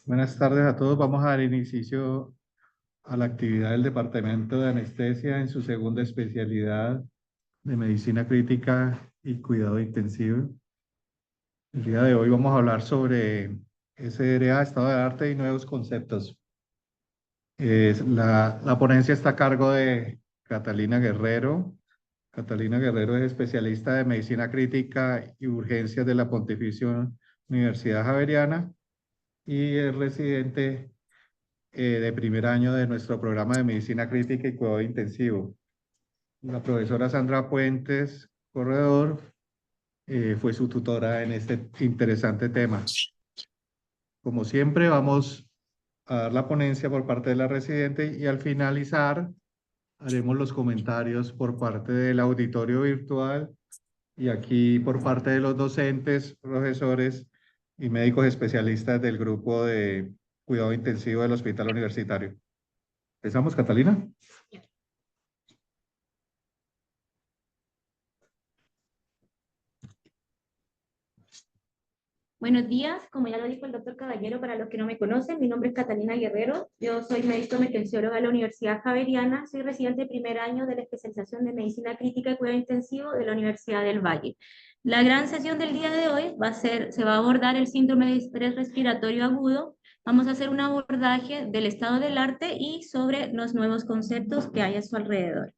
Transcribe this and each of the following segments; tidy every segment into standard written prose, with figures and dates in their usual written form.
Buenas tardes a todos. Vamos a dar inicio a la actividad del Departamento de Anestesia en su segunda especialidad de Medicina Crítica y Cuidado Intensivo. El día de hoy vamos a hablar sobre SDRA, estado de arte y nuevos conceptos. La ponencia está a cargo de Catalina Guerrero. Catalina Guerrero es especialista de Medicina Crítica y Urgencias de la Pontificia Universidad Javeriana y es residente de primer año de nuestro programa de medicina crítica y cuidado intensivo. La profesora Sandra Puentes Corredor fue su tutora en este interesante tema. Como siempre, vamos a dar la ponencia por parte de la residente y al finalizar haremos los comentarios por parte del auditorio virtual y aquí por parte de los docentes, profesores y médicos especialistas del grupo de cuidado intensivo del Hospital Universitario. ¿Empezamos, Catalina? Buenos días, como ya lo dijo el doctor Caballero, para los que no me conocen, mi nombre es Catalina Guerrero, yo soy médico emergencióloga de la Universidad Javeriana, soy residente de primer año de la especialización de Medicina Crítica y Cuidado Intensivo de la Universidad del Valle. La gran sesión del día de hoy se va a abordar el síndrome de estrés respiratorio agudo, vamos a hacer un abordaje del estado del arte y sobre los nuevos conceptos que hay a su alrededor.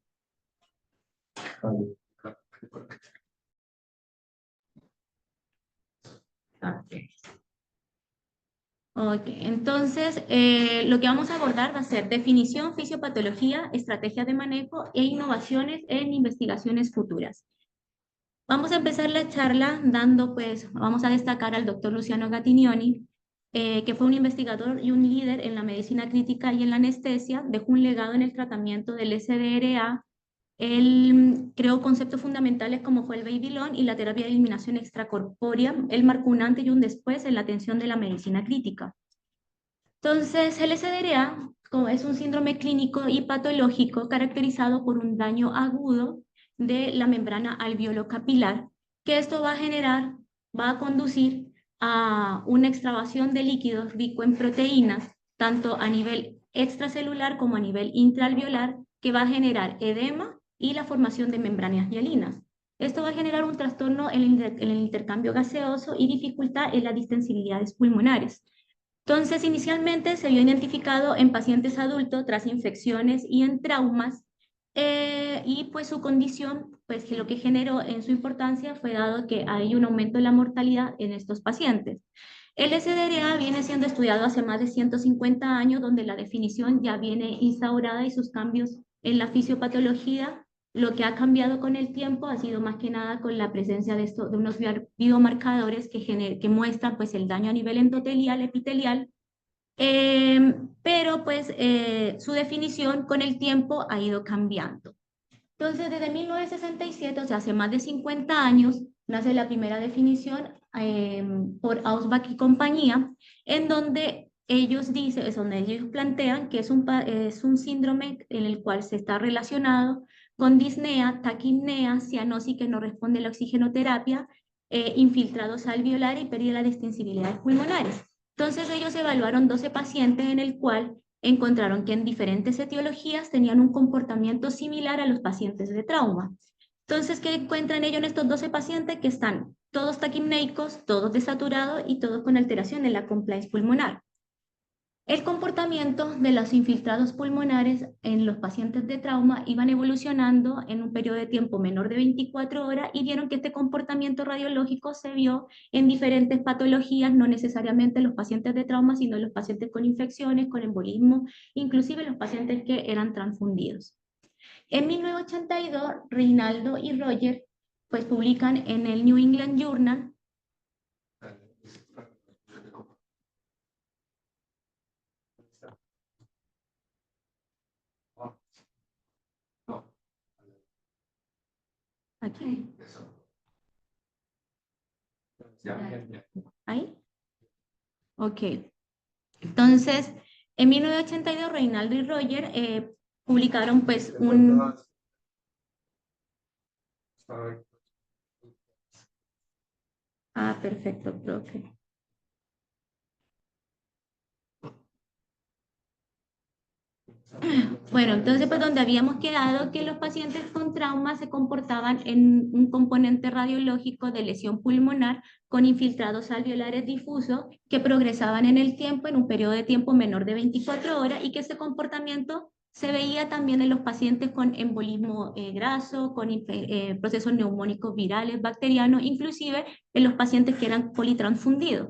Okay. Ok, entonces lo que vamos a abordar va a ser definición, fisiopatología, estrategias de manejo e innovaciones en investigaciones futuras. Vamos a empezar la charla vamos a destacar al doctor Luciano Gattignoni, que fue un investigador y un líder en la medicina crítica y en la anestesia, dejó un legado en el tratamiento del SDRA. Él creó conceptos fundamentales como fue el Babylon y la terapia de eliminación extracorpórea. Él marcó un antes y un después en la atención de la medicina crítica. Entonces, el SDRA es un síndrome clínico y patológico caracterizado por un daño agudo de la membrana alveolo-capilar, que esto va a conducir a una extravasación de líquidos rico en proteínas, tanto a nivel extracelular como a nivel intraalveolar, que va a generar edema y la formación de membranas hialinas. Esto va a generar un trastorno en el intercambio gaseoso y dificultad en las distensibilidades pulmonares. Entonces, inicialmente se había identificado en pacientes adultos tras infecciones y en traumas, y pues su condición, pues que lo que generó en su importancia fue dado que hay un aumento de la mortalidad en estos pacientes. El SDRA viene siendo estudiado hace más de 150 años, donde la definición ya viene instaurada y sus cambios en la fisiopatología. Lo que ha cambiado con el tiempo ha sido más que nada con la presencia de unos biomarcadores que muestran pues, el daño a nivel endotelial, epitelial, pero pues su definición con el tiempo ha ido cambiando. Entonces, desde 1967, o sea, hace más de 50 años, nace la primera definición por Ausbach y compañía, en donde donde ellos plantean que es un síndrome en el cual se está relacionado con disnea, taquipnea, cianosis que no responde a la oxigenoterapia, infiltrados alveolares y pérdida de extensibilidades pulmonares. Entonces ellos evaluaron 12 pacientes en el cual encontraron que en diferentes etiologías tenían un comportamiento similar a los pacientes de trauma. Entonces, ¿qué encuentran ellos en estos 12 pacientes? Que están todos taquipneicos, todos desaturados y todos con alteración en la compliance pulmonar. El comportamiento de los infiltrados pulmonares en los pacientes de trauma iban evolucionando en un periodo de tiempo menor de 24 horas y vieron que este comportamiento radiológico se vio en diferentes patologías, no necesariamente en los pacientes de trauma, sino en los pacientes con infecciones, con embolismo, inclusive los pacientes que eran transfundidos. En 1982, Reinaldo y Roger pues, publican en el New England Journal aquí. ¿Ahí? Ok. Entonces, en 1982, Reinaldo y Roger publicaron pues un... Ah, perfecto, profe. Bueno, entonces pues donde habíamos quedado que los pacientes con trauma se comportaban en un componente radiológico de lesión pulmonar con infiltrados alveolares difusos que progresaban en el tiempo en un periodo de tiempo menor de 24 horas y que ese comportamiento se veía también en los pacientes con embolismo graso, con procesos neumónicos virales, bacterianos, inclusive en los pacientes que eran politransfundidos.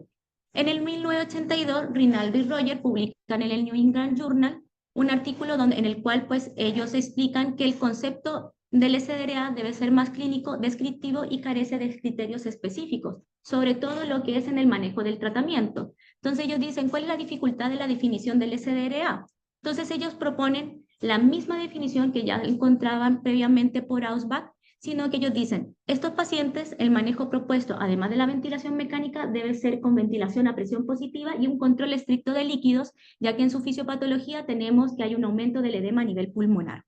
En el 1982, Rinaldi y Roger publican en el New England Journal un artículo en el cual pues ellos explican que el concepto del SDRA debe ser más clínico, descriptivo y carece de criterios específicos, sobre todo lo que es en el manejo del tratamiento. Entonces ellos dicen, ¿cuál es la dificultad de la definición del SDRA? Entonces ellos proponen la misma definición que ya encontraban previamente por Ausbach, sino que ellos dicen, estos pacientes, el manejo propuesto, además de la ventilación mecánica, debe ser con ventilación a presión positiva y un control estricto de líquidos, ya que en su fisiopatología tenemos que hay un aumento del edema a nivel pulmonar.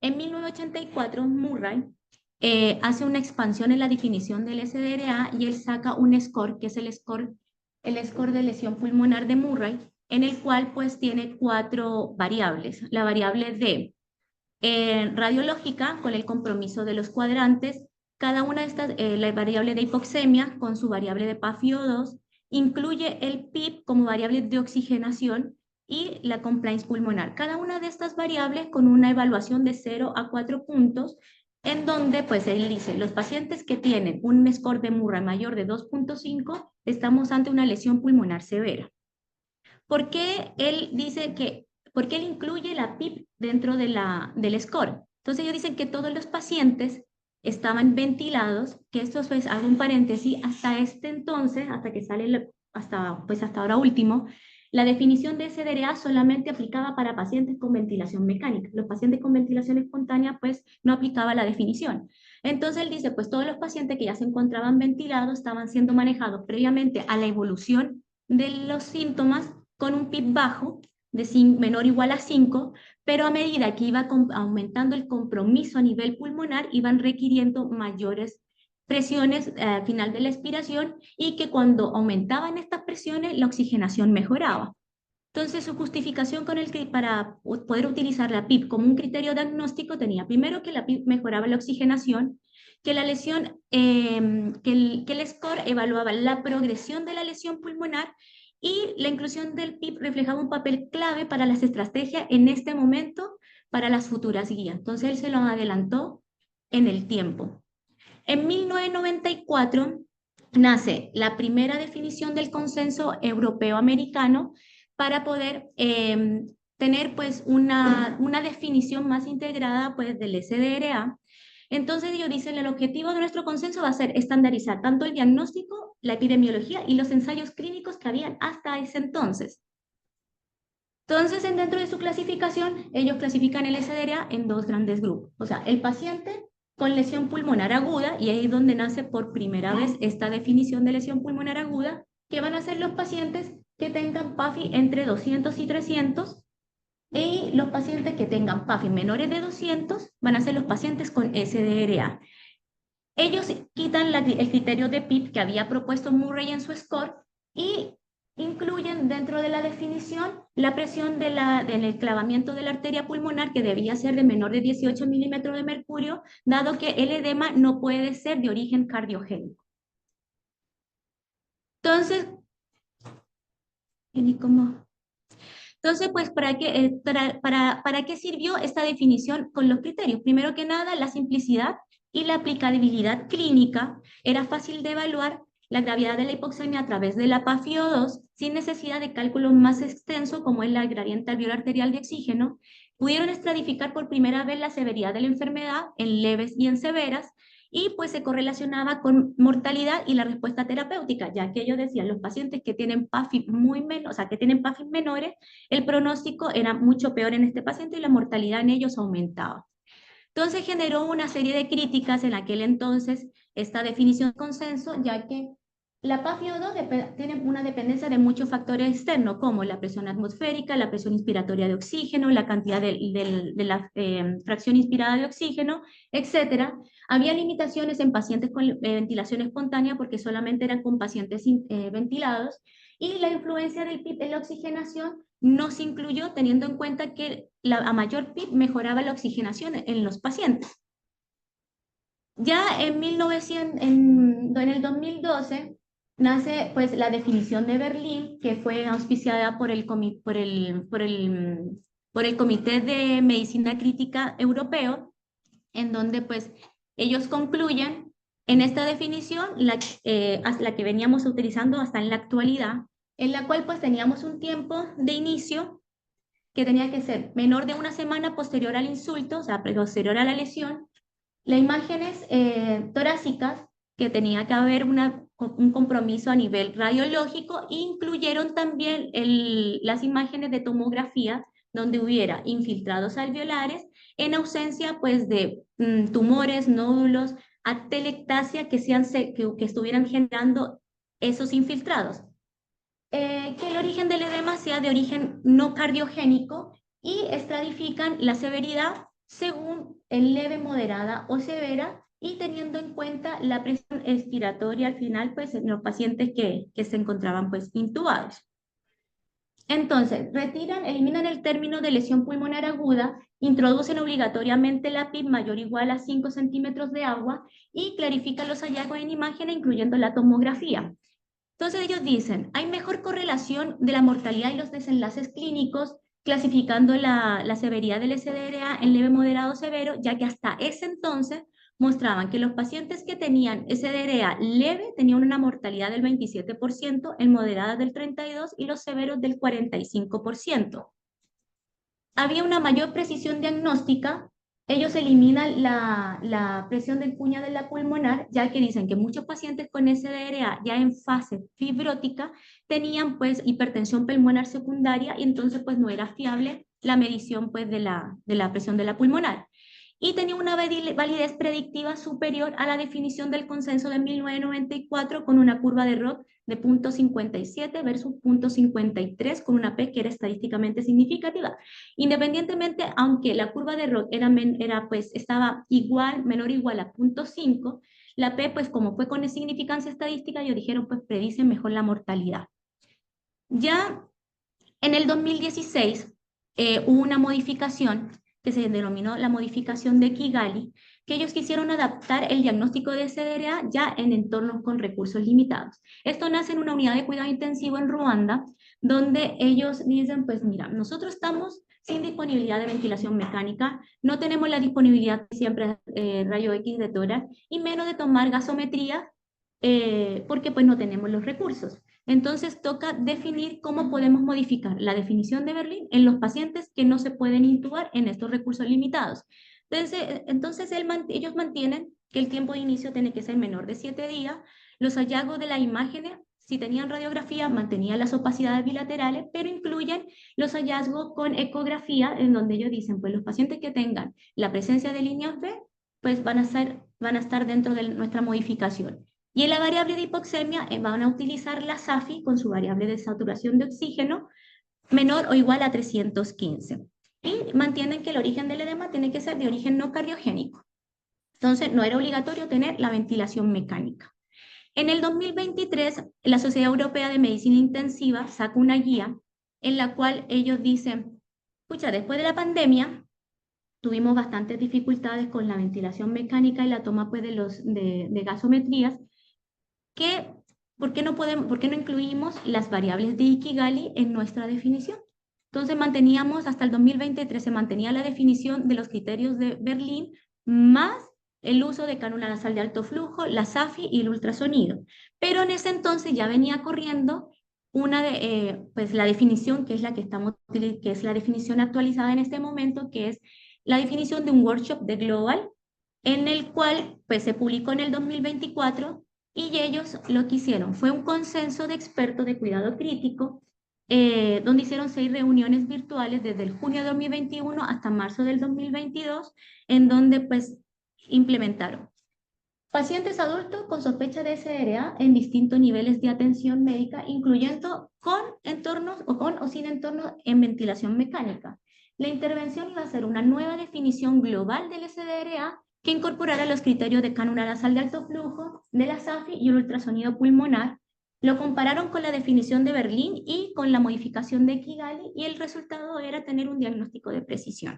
En 1984, Murray hace una expansión en la definición del SDRA y él saca un score, que es el score de lesión pulmonar de Murray, en el cual pues tiene 4 variables. La variable de radiológica con el compromiso de los cuadrantes, cada una de estas, la variable de hipoxemia con su variable de PaFiO2, incluye el PIB como variable de oxigenación y la compliance pulmonar. Cada una de estas variables con una evaluación de 0 a 4 puntos, en donde pues él dice, los pacientes que tienen un score de Murray mayor de 2.5, estamos ante una lesión pulmonar severa. ¿Por qué él dice que, por qué él incluye la PIP dentro del score? Entonces ellos dicen que todos los pacientes estaban ventilados, que esto pues hago un paréntesis, hasta este entonces, hasta que sale, hasta ahora último, la definición de SDRA solamente aplicaba para pacientes con ventilación mecánica. Los pacientes con ventilación espontánea pues no aplicaba la definición. Entonces él dice, pues todos los pacientes que ya se encontraban ventilados estaban siendo manejados previamente a la evolución de los síntomas con un PIB bajo, de menor o igual a 5, pero a medida que iba aumentando el compromiso a nivel pulmonar, iban requiriendo mayores presiones al final de la expiración y que cuando aumentaban estas presiones, la oxigenación mejoraba. Entonces, su justificación para poder utilizar la PIB como un criterio diagnóstico tenía primero que la PIB mejoraba la oxigenación, que la lesión, que el score evaluaba la progresión de la lesión pulmonar y la inclusión del PIB reflejaba un papel clave para las estrategias en este momento para las futuras guías. Entonces, él se lo adelantó en el tiempo. En 1994 nace la primera definición del consenso europeo-americano para poder tener pues una definición más integrada pues del SDRA. Entonces ellos dicen, el objetivo de nuestro consenso va a ser estandarizar tanto el diagnóstico, la epidemiología y los ensayos clínicos que habían hasta ese entonces. Entonces, dentro de su clasificación, ellos clasifican el SDRA en 2 grandes grupos. O sea, el paciente con lesión pulmonar aguda, y ahí es donde nace por primera vez esta definición de lesión pulmonar aguda, que van a ser los pacientes que tengan PAFI entre 200 y 300, y los pacientes que tengan PAFI menores de 200 van a ser los pacientes con SDRA. Ellos quitan el criterio de PIP que había propuesto Murray en su score y incluyen dentro de la definición la presión del enclavamiento de la arteria pulmonar, que debía ser de menor de 18 milímetros de mercurio, dado que el edema no puede ser de origen cardiogénico. Entonces, pues, ¿para qué sirvió esta definición con los criterios? Primero que nada, la simplicidad y la aplicabilidad clínica. Era fácil de evaluar la gravedad de la hipoxemia a través de la PaFiO2 sin necesidad de cálculo más extenso como es la gradiente alveolar arterial de oxígeno. Pudieron estratificar por primera vez la severidad de la enfermedad en leves y en severas, y pues se correlacionaba con mortalidad y la respuesta terapéutica, ya que ellos decían, los pacientes que tienen PAFI o sea, que tienen PAFI menores, el pronóstico era mucho peor en este paciente y la mortalidad en ellos aumentaba. Entonces generó una serie de críticas en aquel entonces esta definición de consenso, ya que la PaFiO2 tiene una dependencia de muchos factores externos, como la presión atmosférica, la presión inspiratoria de oxígeno, la cantidad de la fracción inspirada de oxígeno, etc. Había limitaciones en pacientes con ventilación espontánea porque solamente eran con pacientes ventilados, y la influencia del PIB en la oxigenación no se incluyó teniendo en cuenta que a mayor PIB mejoraba la oxigenación en los pacientes. Ya en el 2012 nace pues la definición de Berlín, que fue auspiciada por el Comité de Medicina Crítica Europeo, en donde pues ellos concluyen en esta definición, la que veníamos utilizando hasta en la actualidad, en la cual pues teníamos un tiempo de inicio que tenía que ser menor de una semana posterior al insulto, o sea, posterior a la lesión, las imágenes torácicas, que tenía que haber un compromiso a nivel radiológico, incluyeron también las imágenes de tomografía donde hubiera infiltrados alveolares en ausencia pues, de tumores, nódulos, atelectasia que estuvieran generando esos infiltrados. Que el origen del edema sea de origen no cardiogénico y estratifican la severidad según el leve, moderada o severa, y teniendo en cuenta la presión expiratoria al final, pues en los pacientes que se encontraban pues intubados. Entonces, eliminan el término de lesión pulmonar aguda, introducen obligatoriamente la PIB mayor o igual a 5 centímetros de agua y clarifican los hallazgos en imágenes, incluyendo la tomografía. Entonces ellos dicen, hay mejor correlación de la mortalidad y los desenlaces clínicos, clasificando la severidad del SDRA en leve, moderado, severo, ya que hasta ese entonces mostraban que los pacientes que tenían SDRA leve tenían una mortalidad del 27%, en moderada del 32% y los severos del 45%. Había una mayor precisión diagnóstica. Ellos eliminan la presión del cuña de la pulmonar, ya que dicen que muchos pacientes con SDRA ya en fase fibrótica tenían pues hipertensión pulmonar secundaria, y entonces pues no era fiable la medición pues de la presión de la pulmonar. Y tenía una validez predictiva superior a la definición del consenso de 1994, con una curva de ROC de 0.57 versus 0.53, con una P que era estadísticamente significativa. Independientemente, aunque la curva de ROC estaba igual, menor o igual a 0.5, la P, pues como fue con significancia estadística, ellos dijeron, pues predicen mejor la mortalidad. Ya en el 2016 hubo una modificación que se denominó la modificación de Kigali, que ellos quisieron adaptar el diagnóstico de SDRA ya en entornos con recursos limitados. Esto nace en una unidad de cuidado intensivo en Ruanda, donde ellos dicen, pues mira, nosotros estamos sin disponibilidad de ventilación mecánica, no tenemos la disponibilidad siempre rayo X de tórax, y menos de tomar gasometría, porque pues no tenemos los recursos. Entonces toca definir cómo podemos modificar la definición de Berlín en los pacientes que no se pueden intubar en estos recursos limitados. Entonces ellos mantienen que el tiempo de inicio tiene que ser menor de 7 días, los hallazgos de las imágenes, si tenían radiografía, mantenían las opacidades bilaterales, pero incluyen los hallazgos con ecografía, en donde ellos dicen, pues los pacientes que tengan la presencia de líneas B, pues van a estar dentro de nuestra modificación. Y en la variable de hipoxemia van a utilizar la SAFI con su variable de saturación de oxígeno menor o igual a 315. Y mantienen que el origen del edema tiene que ser de origen no cardiogénico. Entonces, no era obligatorio tener la ventilación mecánica. En el 2023, la Sociedad Europea de Medicina Intensiva saca una guía en la cual ellos dicen, escucha, después de la pandemia, tuvimos bastantes dificultades con la ventilación mecánica y la toma pues, de gasometrías, ¿por qué no incluimos las variables de Kigali en nuestra definición? Entonces manteníamos, hasta el 2023 se mantenía la definición de los criterios de Berlín, más el uso de cánula nasal de alto flujo, la SAFI y el ultrasonido. Pero en ese entonces ya venía corriendo pues la definición, que es la definición actualizada en este momento, que es la definición de un workshop de Global, en el cual pues, se publicó en el 2024, y ellos lo que hicieron fue un consenso de expertos de cuidado crítico, donde hicieron 6 reuniones virtuales desde el junio de 2021 hasta marzo del 2022, en donde pues implementaron pacientes adultos con sospecha de SDRA en distintos niveles de atención médica, incluyendo con entornos o con o sin entornos en ventilación mecánica. La intervención iba a ser una nueva definición global del SDRA que incorporara los criterios de cánula nasal de alto flujo, de la SAFI y el ultrasonido pulmonar, Lo compararon con la definición de Berlín y con la modificación de Kigali, y el resultado era tener un diagnóstico de precisión.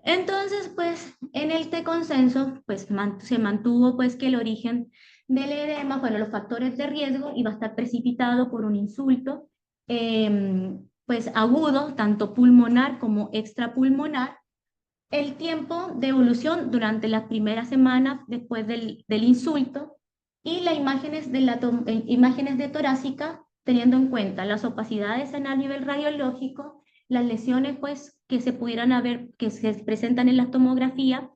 Entonces, pues, en este consenso, pues, se mantuvo, pues, que el origen del edema, bueno, los factores de riesgo, iba a estar precipitado por un insulto, pues, agudo, tanto pulmonar como extrapulmonar. El tiempo de evolución durante las primeras semanas después del insulto, y las imágenes imágenes de torácica, teniendo en cuenta las opacidades a nivel radiológico, las lesiones pues, que se pudieran haber, que se presentan en la tomografía,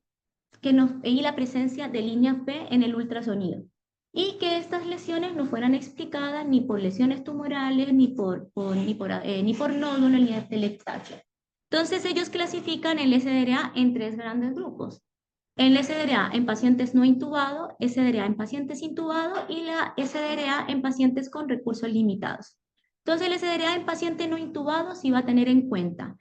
y la presencia de líneas B en el ultrasonido. Y que estas lesiones no fueran explicadas ni por lesiones tumorales, ni por nódulos, ni de telectasia. Entonces ellos clasifican el SDRA en tres grandes grupos: el SDRA en pacientes no intubados, SDRA en pacientes intubados y la SDRA en pacientes con recursos limitados. Entonces el SDRA en pacientes no intubados sí va a tener en cuenta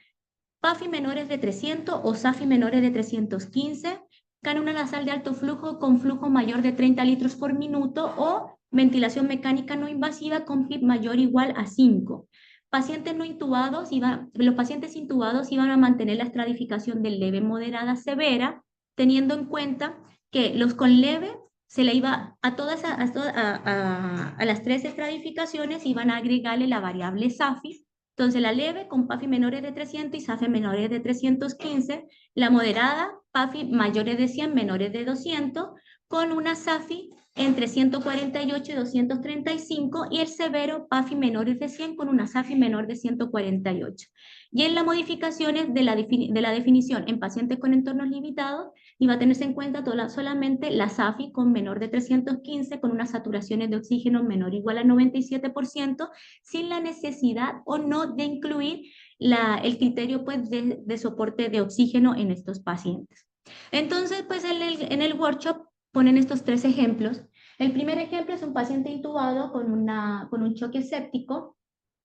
PAFI menores de 300 o SAFI menores de 315, cánula nasal de alto flujo con flujo mayor de 30 litros por minuto o ventilación mecánica no invasiva con PIB mayor o igual a 5. Pacientes no intubados, los pacientes intubados iban a mantener la estratificación de leve, moderada, severa, teniendo en cuenta que los con leve se le iba a las tres estratificaciones, iban a agregarle la variable SAFI. Entonces la leve con PAFI menores de 300 y SAFI menores de 315, la moderada PAFI mayores de 100, menores de 200, con una SAFI entre 148 y 235, y el severo PAFI menores de 100 con una SAFI menor de 148. Y en las modificaciones de la definición en pacientes con entornos limitados, iba a tenerse en cuenta solamente la SAFI con menor de 315, con unas saturaciones de oxígeno menor o igual a 97%, sin la necesidad o no de incluir el criterio pues, de soporte de oxígeno en estos pacientes. Entonces, pues en el workshop ponen estos tres ejemplos. El primer ejemplo es un paciente intubado con un choque séptico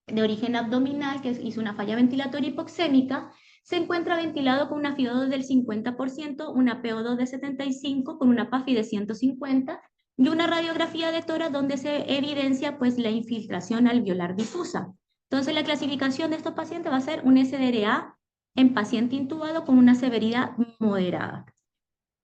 de origen abdominal que hizo una falla ventilatoria hipoxémica. Se encuentra ventilado con una FiO2 del 50%, una PO2 de 75, con una PAFI de 150 y una radiografía de tórax donde se evidencia pues, la infiltración alveolar difusa. Entonces la clasificación de estos pacientes va a ser un SDRA en paciente intubado con una severidad moderada.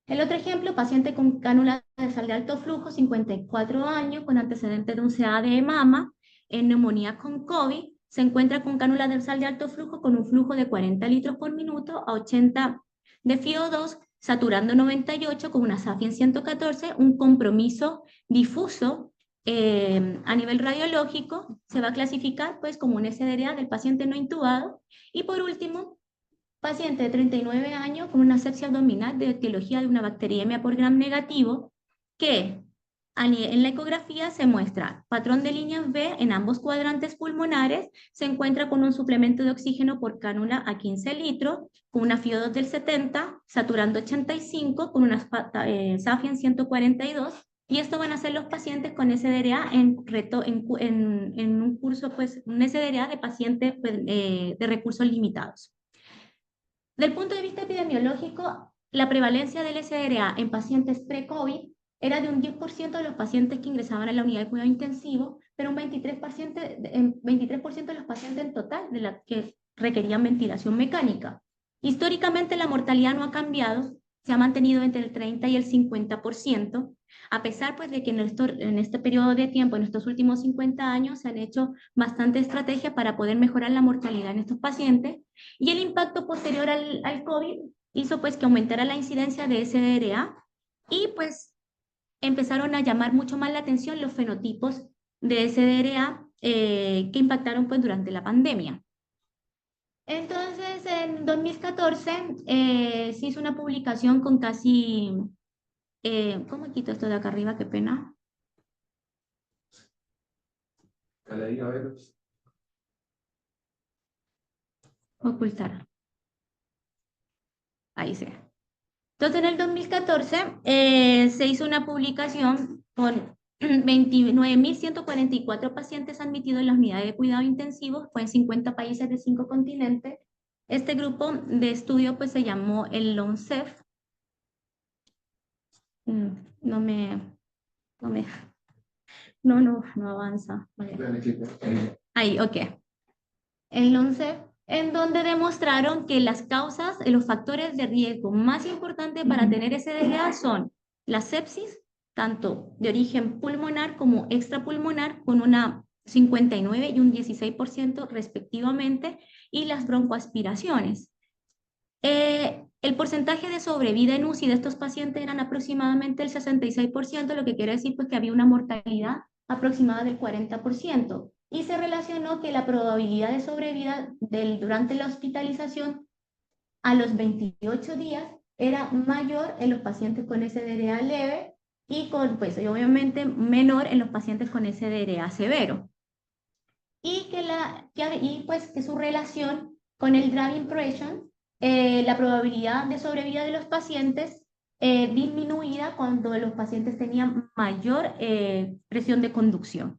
El otro ejemplo, paciente con cánula nasal de alto flujo, 54 años, con antecedente de un CA de mama, en neumonía con COVID, se encuentra con cánula nasal de alto flujo con un flujo de 40 litros por minuto a 80 de FiO2, saturando 98 con una SAFI en 114, un compromiso difuso a nivel radiológico, se va a clasificar pues como un SDRA del paciente no intubado. Y por último, paciente de 39 años con una asepsia abdominal de etiología de una bacteriemia por gram negativo, que en la ecografía se muestra patrón de líneas B en ambos cuadrantes pulmonares, se encuentra con un suplemento de oxígeno por cánula a 15 litros, con una FiO2 del 70, saturando 85, con una SAFI en 142, y esto van a ser los pacientes con SDRA en un curso, pues, un SDRA de pacientes pues, de recursos limitados. Del punto de vista epidemiológico, la prevalencia del SDRA en pacientes pre-COVID era de un 10% de los pacientes que ingresaban a la unidad de cuidado intensivo, pero un 23% de los pacientes en total de los que requerían ventilación mecánica. Históricamente la mortalidad no ha cambiado, se ha mantenido entre el 30 y el 50%, a pesar pues, de que en este periodo de tiempo, en estos últimos 50 años, se han hecho bastantes estrategias para poder mejorar la mortalidad en estos pacientes, y el impacto posterior al COVID hizo pues que aumentara la incidencia de SDRA, y pues empezaron a llamar mucho más la atención los fenotipos de SDRA que impactaron pues durante la pandemia. Entonces, en 2014 se hizo una publicación con casi... ¿cómo quito esto de acá arriba? Qué pena. Ocultar. Ahí se. Entonces, en el 2014 se hizo una publicación con 29.144 pacientes admitidos en las unidades de cuidado intensivos, fue en 50 países de 5 continentes. Este grupo de estudio pues, se llamó el LONCEF. No me No avanza. Ahí, ok. El 11, en donde demostraron que las causas, los factores de riesgo más importantes para tener SDRA son la sepsis, tanto de origen pulmonar como extrapulmonar, con una 59 y un 16% respectivamente, y las broncoaspiraciones. El porcentaje de sobrevida en UCI de estos pacientes eran aproximadamente el 66%, lo que quiere decir pues, que había una mortalidad aproximada del 40%. Y se relacionó que la probabilidad de sobrevida durante la hospitalización a los 28 días era mayor en los pacientes con SDRA leve y pues, obviamente menor en los pacientes con SDRA severo. Y que su relación con el drug impression, la probabilidad de sobrevida de los pacientes disminuida cuando los pacientes tenían mayor presión de conducción.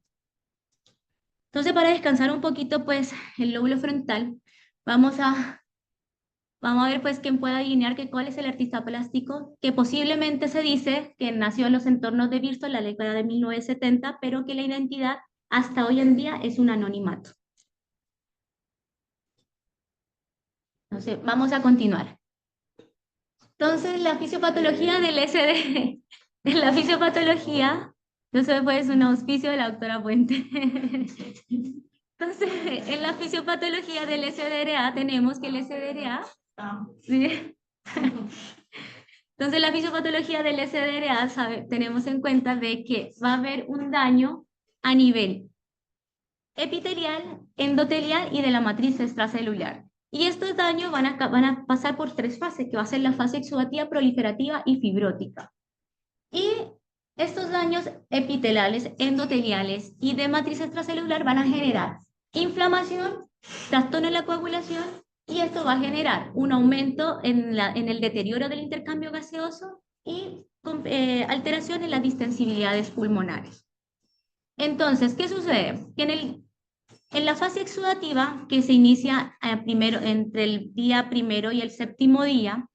Entonces, para descansar un poquito, pues, el lóbulo frontal, vamos a ver, pues, quién puede adivinar cuál es el artista plástico, que posiblemente se dice que nació en los entornos de Bristol en la década de 1970, pero que la identidad hasta hoy en día es un anonimato. Entonces, vamos a continuar. Entonces, la fisiopatología del SD, la fisiopatología, entonces pues un auspicio de la doctora Puente. Entonces, en la fisiopatología del SDRA tenemos que el SDRA, ¿sí? Entonces, la fisiopatología del SDRA tenemos en cuenta de que va a haber un daño a nivel epitelial, endotelial y de la matriz extracelular. Y estos daños van a pasar por 3 fases, que va a ser la fase exudativa, proliferativa y fibrótica. Y estos daños epiteliales, endoteliales y de matriz extracelular van a generar inflamación, trastorno en la coagulación, y esto va a generar un aumento en el deterioro del intercambio gaseoso y alteración en las distensibilidades pulmonares. Entonces, ¿qué sucede? Que en la fase exudativa, que se inicia entre el día primero y el 7º día,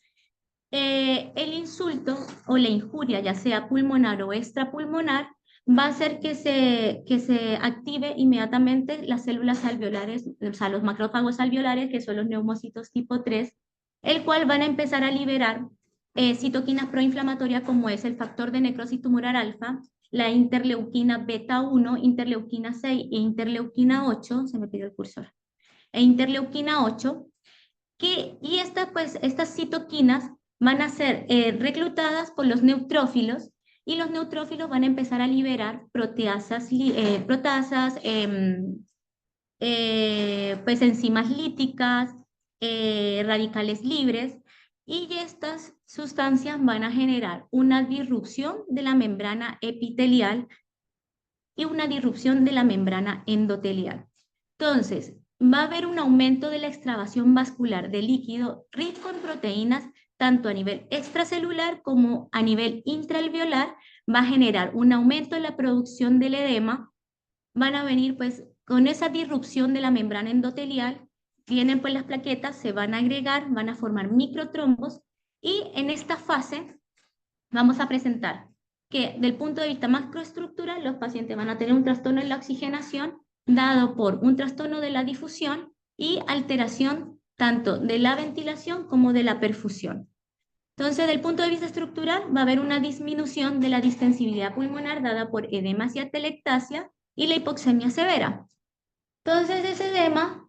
el insulto o la injuria, ya sea pulmonar o extrapulmonar, va a hacer que se active inmediatamente las células alveolares, o sea, los macrófagos alveolares, que son los neumocitos tipo 3, el cual van a empezar a liberar citoquinas proinflamatorias como es el factor de necrosis tumoral alfa, la interleuquina beta 1, interleuquina 6 e interleuquina 8, se me pidió el cursor, e interleuquina 8, y estas citoquinas van a ser reclutadas por los neutrófilos, y los neutrófilos van a empezar a liberar proteasas, pues enzimas líticas, radicales libres, y estas sustancias van a generar una disrupción de la membrana epitelial y una disrupción de la membrana endotelial. Entonces, va a haber un aumento de la extravasación vascular de líquido rico en proteínas, tanto a nivel extracelular como a nivel intraalveolar. Va a generar un aumento en la producción del edema. Van a venir pues con esa disrupción de la membrana endotelial, vienen pues las plaquetas, se van a agregar, van a formar microtrombos, y en esta fase vamos a presentar que del punto de vista macroestructural los pacientes van a tener un trastorno en la oxigenación dado por un trastorno de la difusión y alteración tanto de la ventilación como de la perfusión. Entonces, del punto de vista estructural, va a haber una disminución de la distensibilidad pulmonar dada por edemas y atelectasia y la hipoxemia severa. Entonces, ese edema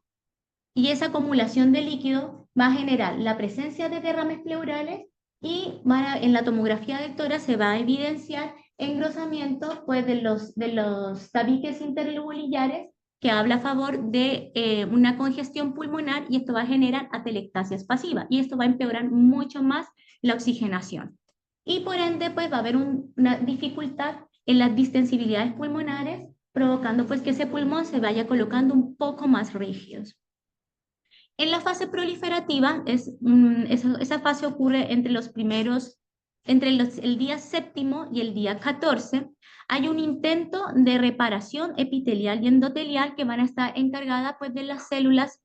y esa acumulación de líquido va a generar la presencia de derrames pleurales, y en la tomografía de tórax se va a evidenciar engrosamiento pues, de los tabiques interlobulillares, que habla a favor de una congestión pulmonar, y esto va a generar atelectasias pasivas, y esto va a empeorar mucho más la oxigenación. Y por ende, pues va a haber una dificultad en las distensibilidades pulmonares, provocando pues que ese pulmón se vaya colocando un poco más rígido. En la fase proliferativa, esa fase ocurre entre el día 7º y el día 14. Hay un intento de reparación epitelial y endotelial que van a estar encargadas pues, de las células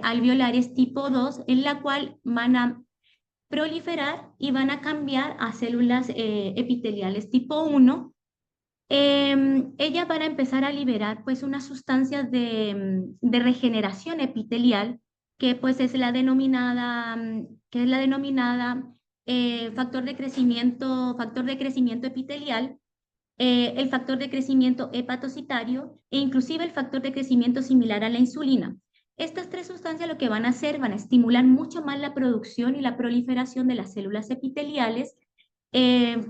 alveolares tipo 2, en la cual van a proliferar y van a cambiar a células epiteliales tipo 1, ellas van a empezar a liberar pues una sustancia de regeneración epitelial que pues es la denominada, factor de crecimiento epitelial, el factor de crecimiento hepatocitario e inclusive el factor de crecimiento similar a la insulina. Estas tres sustancias lo que van a hacer, van a estimular mucho más la producción y la proliferación de las células epiteliales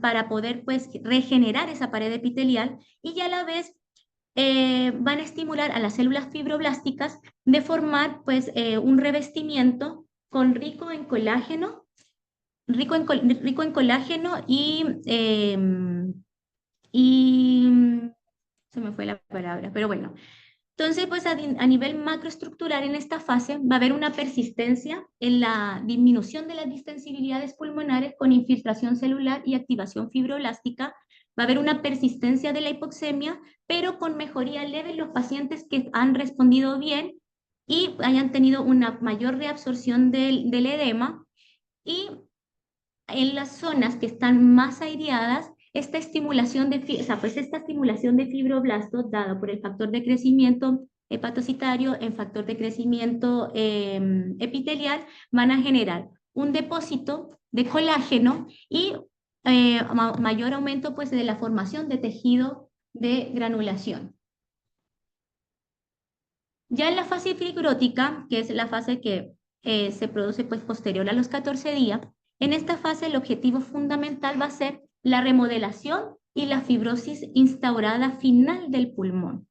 para poder pues regenerar esa pared epitelial y a la vez van a estimular a las células fibroblásticas de formar pues un revestimiento con rico en colágeno y se me fue la palabra, pero bueno. Entonces, pues a nivel macroestructural en esta fase va a haber una persistencia en la disminución de las distensibilidades pulmonares con infiltración celular y activación fibroblástica. Va a haber una persistencia de la hipoxemia, pero con mejoría leve en los pacientes que han respondido bien y hayan tenido una mayor reabsorción del edema. Y en las zonas que están más aireadas, esta estimulación esta estimulación de fibroblastos dada por el factor de crecimiento hepatocitario en factor de crecimiento epitelial van a generar un depósito de colágeno y mayor aumento pues, de la formación de tejido de granulación. Ya en la fase fibrótica, que es la fase que se produce pues, posterior a los 14 días, en esta fase el objetivo fundamental va a ser la remodelación y la fibrosis instaurada final del pulmón.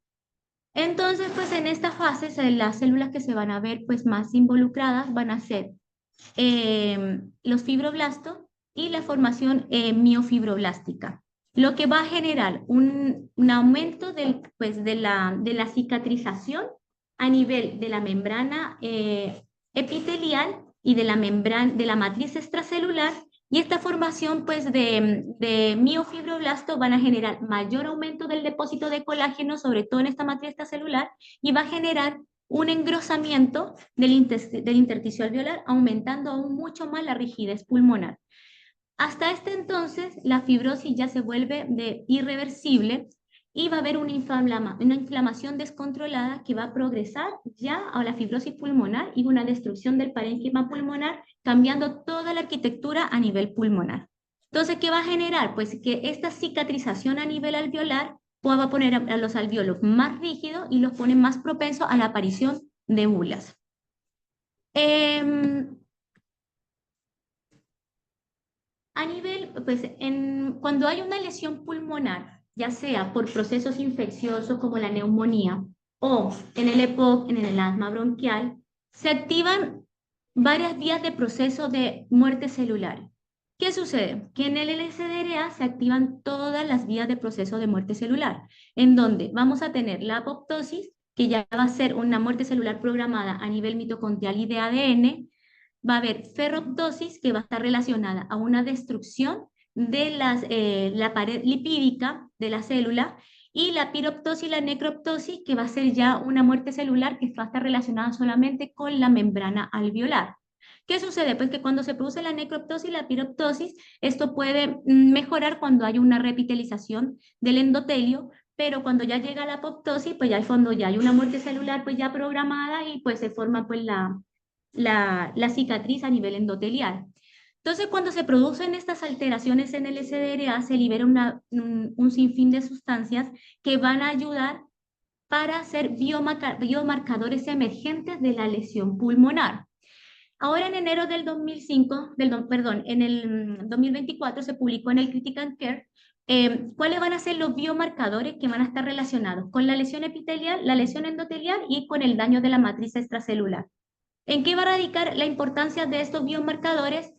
Entonces, pues en esta fase las células que se van a ver pues más involucradas van a ser los fibroblastos y la formación miofibroblástica, lo que va a generar un aumento pues, de la cicatrización a nivel de la membrana epitelial y de la matriz extracelular, y esta formación pues, de miofibroblastos van a generar mayor aumento del depósito de colágeno, sobre todo en esta matriz extracelular, y va a generar un engrosamiento del intersticio alveolar, aumentando aún mucho más la rigidez pulmonar. Hasta este entonces, la fibrosis ya se vuelve irreversible y va a haber una inflamación descontrolada que va a progresar ya a la fibrosis pulmonar y una destrucción del parénquima pulmonar, cambiando toda la arquitectura a nivel pulmonar. Entonces, ¿qué va a generar? Pues que esta cicatrización a nivel alveolar va a poner a los alveolos más rígidos y los pone más propensos a la aparición de bulas. A nivel, pues, cuando hay una lesión pulmonar, ya sea por procesos infecciosos como la neumonía o en el EPOC, en el asma bronquial, se activan varias vías de proceso de muerte celular. ¿Qué sucede? Que en el LSDRA se activan todas las vías de proceso de muerte celular, en donde vamos a tener la apoptosis, que ya va a ser una muerte celular programada a nivel mitocondrial y de ADN. Va a haber ferroptosis, que va a estar relacionada a una destrucción de la pared lipídica de la célula, y la piroptosis y la necroptosis, que va a ser ya una muerte celular que va a estar relacionada solamente con la membrana alveolar. ¿Qué sucede? Pues que cuando se produce la necroptosis y la piroptosis, esto puede mejorar cuando hay una repitelización del endotelio, pero cuando ya llega la apoptosis, pues ya es cuando ya hay una muerte celular pues ya programada y pues se forma pues la cicatriz a nivel endotelial. Entonces, cuando se producen estas alteraciones en el SDRA, se libera un sinfín de sustancias que van a ayudar para hacer biomarcadores emergentes de la lesión pulmonar. Ahora en enero del 2005, en el 2024 se publicó en el Critical Care cuáles van a ser los biomarcadores que van a estar relacionados con la lesión epitelial, la lesión endotelial y con el daño de la matriz extracelular. ¿En qué va a radicar la importancia de estos biomarcadores?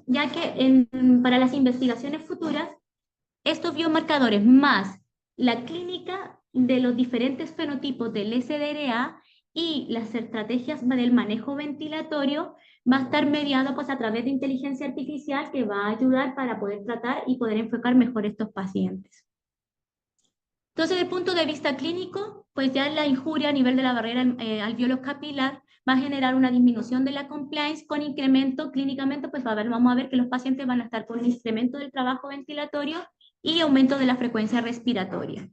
Ya que para las investigaciones futuras, estos biomarcadores más la clínica de los diferentes fenotipos del SDRA y las estrategias del manejo ventilatorio va a estar mediado pues, a través de inteligencia artificial que va a ayudar para poder tratar y poder enfocar mejor estos pacientes. Entonces, desde el punto de vista clínico, pues ya la injuria a nivel de la barrera alveolo capilar va a generar una disminución de la compliance con incremento clínicamente, pues vamos a ver que los pacientes van a estar con un incremento del trabajo ventilatorio y aumento de la frecuencia respiratoria.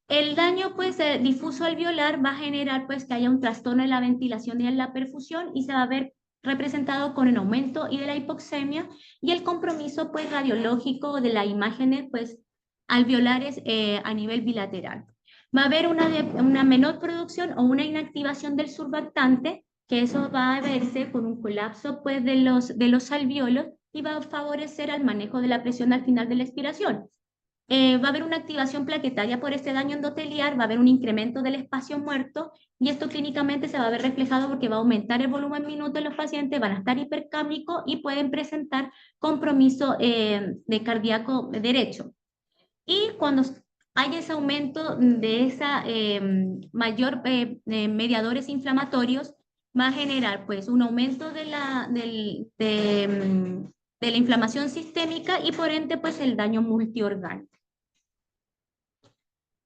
El daño pues, difuso alveolar va a generar pues, que haya un trastorno en la ventilación y en la perfusión y se va a ver representado con el aumento y de la hipoxemia y el compromiso pues, radiológico de las imágenes pues, alveolares a nivel bilateral. Va a haber una menor producción o una inactivación del surfactante, que eso va a verse con un colapso pues, de los alveolos y va a favorecer al manejo de la presión al final de la expiración. Va a haber una activación plaquetaria por este daño endotelial, va a haber un incremento del espacio muerto y esto clínicamente se va a ver reflejado porque va a aumentar el volumen minuto de los pacientes, van a estar hipercámicos y pueden presentar compromiso de cardíaco derecho. Y cuando hay ese aumento de esa mayor mediadores inflamatorios, va a generar pues un aumento de de la inflamación sistémica y por ende pues el daño multiorgánico.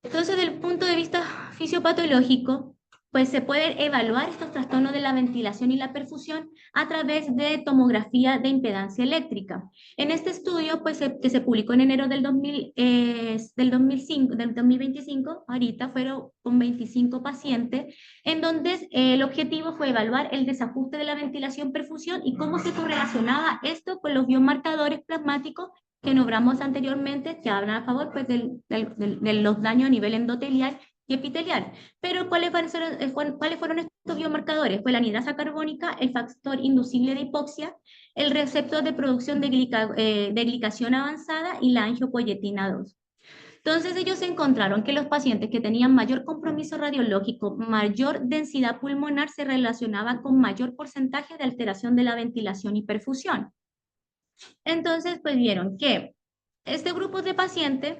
Entonces, desde el punto de vista fisiopatológico, pues se pueden evaluar estos trastornos de la ventilación y la perfusión a través de tomografía de impedancia eléctrica. En este estudio, pues, que se publicó en enero del 2025, ahorita fueron con 25 pacientes, en donde el objetivo fue evaluar el desajuste de la ventilación-perfusión y cómo se correlacionaba esto con los biomarcadores plasmáticos que nombramos anteriormente, que hablan a favor pues, de los daños a nivel endotelial y epitelial. Pero ¿cuáles fueron estos biomarcadores? Fue la anidrasa carbónica, el factor inducible de hipoxia, el receptor de producción de glicación avanzada y la angiopoyetina 2. Entonces ellos encontraron que los pacientes que tenían mayor compromiso radiológico, mayor densidad pulmonar, se relacionaban con mayor porcentaje de alteración de la ventilación y perfusión. Entonces, pues vieron que este grupo de pacientes,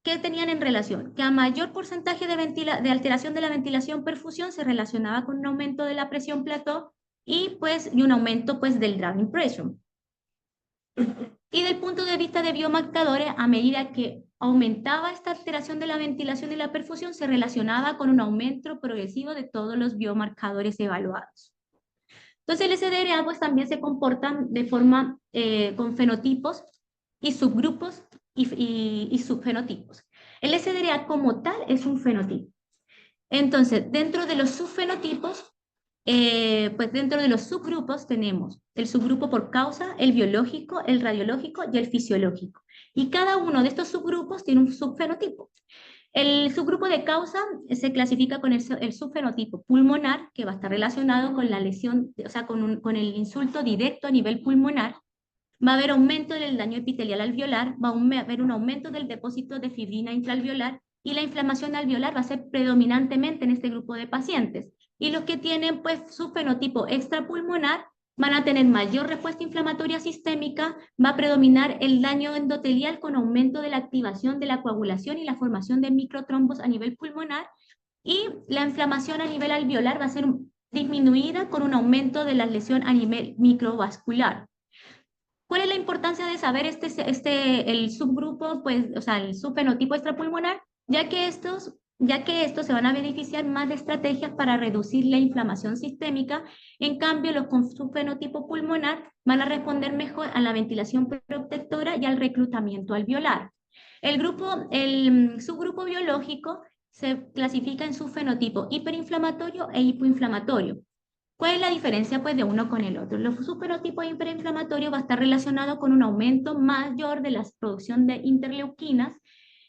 ¿qué tenían en relación? Que a mayor porcentaje de alteración de la ventilación-perfusión se relacionaba con un aumento de la presión plató y un aumento pues, del driving pressure. Y del punto de vista de biomarcadores, a medida que aumentaba esta alteración de la ventilación y la perfusión, se relacionaba con un aumento progresivo de todos los biomarcadores evaluados. Entonces el SDRA pues también se comportan de forma con fenotipos y subgrupos y subfenotipos. El SDRA como tal es un fenotipo. Entonces, dentro de los subfenotipos, pues dentro de los subgrupos tenemos el subgrupo por causa, el biológico, el radiológico y el fisiológico. Y cada uno de estos subgrupos tiene un subfenotipo. El subgrupo de causa se clasifica con el subfenotipo pulmonar, que va a estar relacionado con la lesión, o sea, con el insulto directo a nivel pulmonar. Va a haber aumento del daño epitelial alveolar, va a haber un aumento del depósito de fibrina intraalveolar y la inflamación alveolar va a ser predominantemente en este grupo de pacientes. Y los que tienen pues subfenotipo extrapulmonar van a tener mayor respuesta inflamatoria sistémica, va a predominar el daño endotelial con aumento de la activación de la coagulación y la formación de microtrombos a nivel pulmonar y la inflamación a nivel alveolar va a ser disminuida con un aumento de la lesión a nivel microvascular. ¿Cuál es la importancia de saber el subgrupo, pues, o sea, el subfenotipo extrapulmonar? Ya que estos se van a beneficiar más de estrategias para reducir la inflamación sistémica. En cambio, los con subfenotipo pulmonar van a responder mejor a la ventilación protectora y al reclutamiento alveolar. El subgrupo biológico se clasifica en subfenotipo hiperinflamatorio e hipoinflamatorio. ¿Cuál es la diferencia pues, de uno con el otro? Los subfenotipos hiperinflamatorios va a estar relacionado con un aumento mayor de la producción de interleuquinas,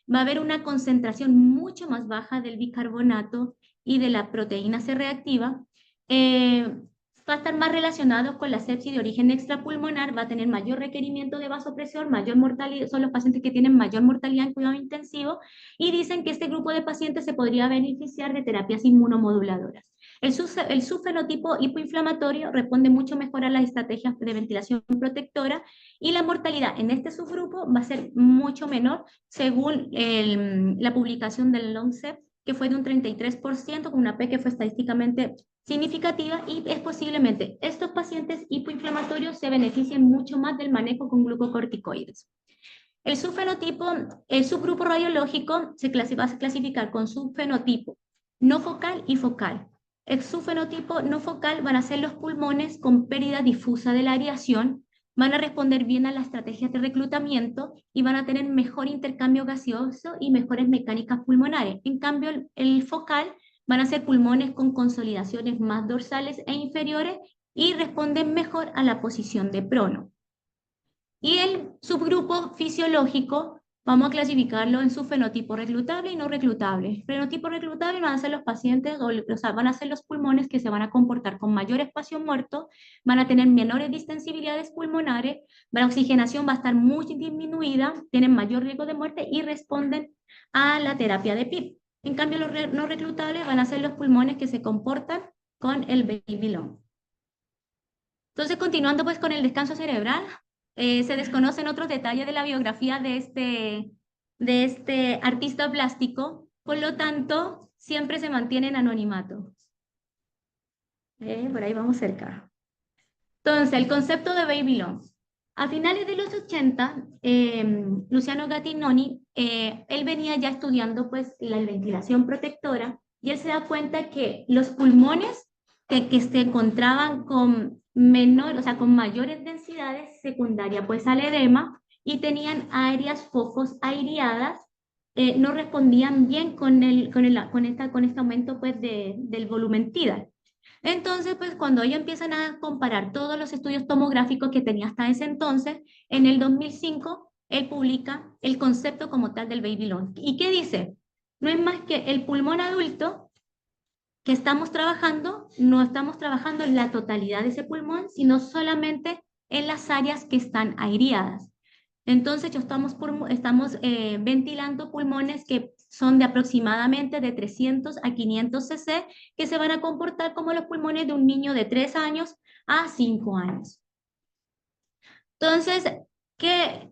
va a haber una concentración mucho más baja del bicarbonato y de la proteína C reactiva, va a estar más relacionado con la sepsis de origen extrapulmonar, va a tener mayor requerimiento de vasopresión, mayor mortalidad, son los pacientes que tienen mayor mortalidad en cuidado intensivo y dicen que este grupo de pacientes se podría beneficiar de terapias inmunomoduladoras. El subfenotipo hipoinflamatorio responde mucho mejor a las estrategias de ventilación protectora y la mortalidad en este subgrupo va a ser mucho menor según la publicación del Lancet, que fue de un 33%, con una P que fue estadísticamente significativa y es posiblemente estos pacientes hipoinflamatorios se beneficien mucho más del manejo con glucocorticoides. El subgrupo radiológico va a clasificar con subfenotipo no focal y focal. El subfenotipo no focal van a ser los pulmones con pérdida difusa de la aireación, van a responder bien a las estrategias de reclutamiento y van a tener mejor intercambio gaseoso y mejores mecánicas pulmonares. En cambio, el focal van a ser pulmones con consolidaciones más dorsales e inferiores y responden mejor a la posición de prono. Y el subgrupo fisiológico vamos a clasificarlo en su fenotipo reclutable y no reclutable. Fenotipo reclutable van a ser los pacientes, o sea, van a ser los pulmones que se van a comportar con mayor espacio muerto, van a tener menores distensibilidades pulmonares, la oxigenación va a estar muy disminuida, tienen mayor riesgo de muerte y responden a la terapia de PIP. En cambio, los no reclutables van a ser los pulmones que se comportan con el baby long. Entonces, continuando pues con el descanso cerebral, se desconocen otros detalles de la biografía de este artista plástico, por lo tanto, siempre se mantiene en anonimato. Por ahí vamos cerca. Entonces, el concepto de baby long. A finales de los 80, Luciano Gattinoni, él venía ya estudiando pues la ventilación protectora y él se da cuenta que los pulmones que se encontraban con menor, o sea, con mayores densidades secundarias pues al edema y tenían áreas focos aireadas, no respondían bien con este aumento pues del volumen tidal. Entonces, pues cuando ellos empiezan a comparar todos los estudios tomográficos que tenía hasta ese entonces, en el 2005, él publica el concepto como tal del baby lung. ¿Y qué dice? No es más que el pulmón adulto que estamos trabajando, no estamos trabajando en la totalidad de ese pulmón, sino solamente en las áreas que están aireadas. Entonces, estamos ventilando pulmones que son de aproximadamente de 300 a 500 cc, que se van a comportar como los pulmones de un niño de 3 años a 5 años. Entonces, ¿qué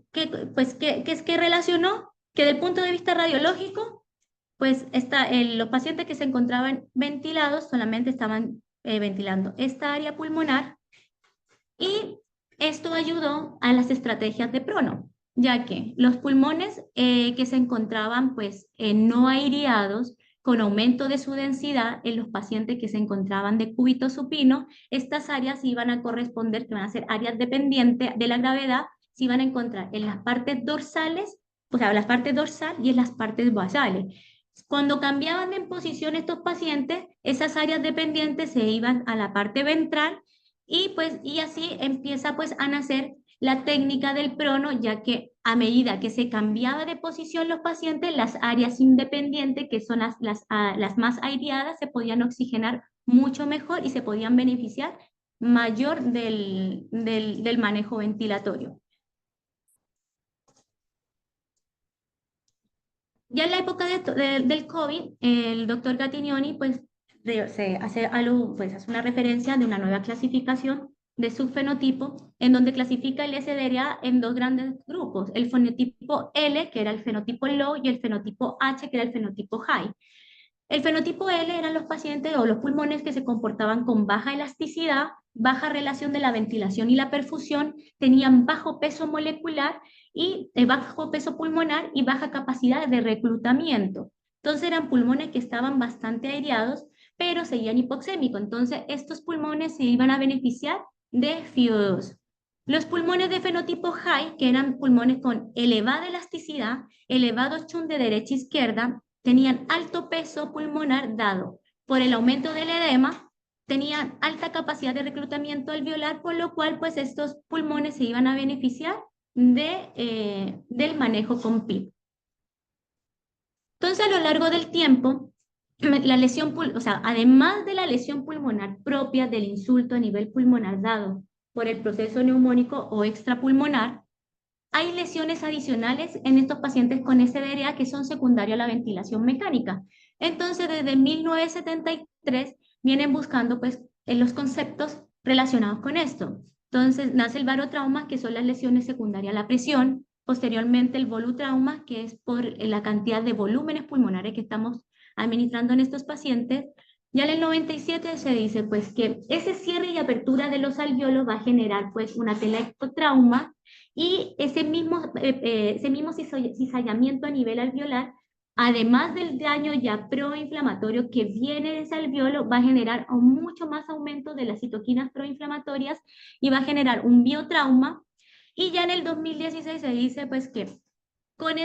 relacionó? Que del punto de vista radiológico, pues los pacientes que se encontraban ventilados solamente estaban ventilando esta área pulmonar y esto ayudó a las estrategias de prono, ya que los pulmones que se encontraban pues no aireados con aumento de su densidad en los pacientes que se encontraban de cúbito supino, estas áreas iban a corresponder, que van a ser áreas dependientes de la gravedad, se iban a encontrar en las partes dorsales, o sea, las partes dorsal y en las partes basales. Cuando cambiaban de posición estos pacientes, esas áreas dependientes se iban a la parte ventral y así empieza pues a nacer la técnica del prono, ya que a medida que se cambiaba de posición los pacientes, las áreas independientes, que son las más aireadas, se podían oxigenar mucho mejor y se podían beneficiar mayor del manejo ventilatorio. Ya en la época del COVID, el doctor Gattignoni pues, hace una referencia de una nueva clasificación de subfenotipo, en donde clasifica el SDRA en dos grandes grupos, el fenotipo L, que era el fenotipo low, y el fenotipo H, que era el fenotipo high. El fenotipo L eran los pacientes o los pulmones que se comportaban con baja elasticidad, baja relación de la ventilación y la perfusión, tenían bajo peso molecular y bajo peso pulmonar y baja capacidad de reclutamiento. Entonces eran pulmones que estaban bastante aireados, pero seguían hipoxémicos. Entonces estos pulmones se iban a beneficiar de FiO2. Los pulmones de fenotipo high, que eran pulmones con elevada elasticidad, elevado shunts de derecha a izquierda, tenían alto peso pulmonar dado por el aumento del edema, tenían alta capacidad de reclutamiento alveolar, por lo cual pues estos pulmones se iban a beneficiar del manejo con PIP. Entonces, a lo largo del tiempo, la lesión, o sea, además de la lesión pulmonar propia del insulto a nivel pulmonar dado por el proceso neumónico o extrapulmonar, hay lesiones adicionales en estos pacientes con SDRA que son secundarios a la ventilación mecánica. Entonces, desde 1973 vienen buscando pues, los conceptos relacionados con esto. Entonces, nace el barotrauma, que son las lesiones secundarias a la presión. Posteriormente, el volutrauma, que es por la cantidad de volúmenes pulmonares que estamos administrando en estos pacientes. Ya en el 97 se dice pues, que ese cierre y apertura de los alveolos va a generar pues, una telectotrauma y ese mismo cizallamiento a nivel alveolar, además del daño ya proinflamatorio que viene de ese alveolo, va a generar mucho más aumento de las citoquinas proinflamatorias y va a generar un biotrauma Y ya en el 2016 se dice pues que con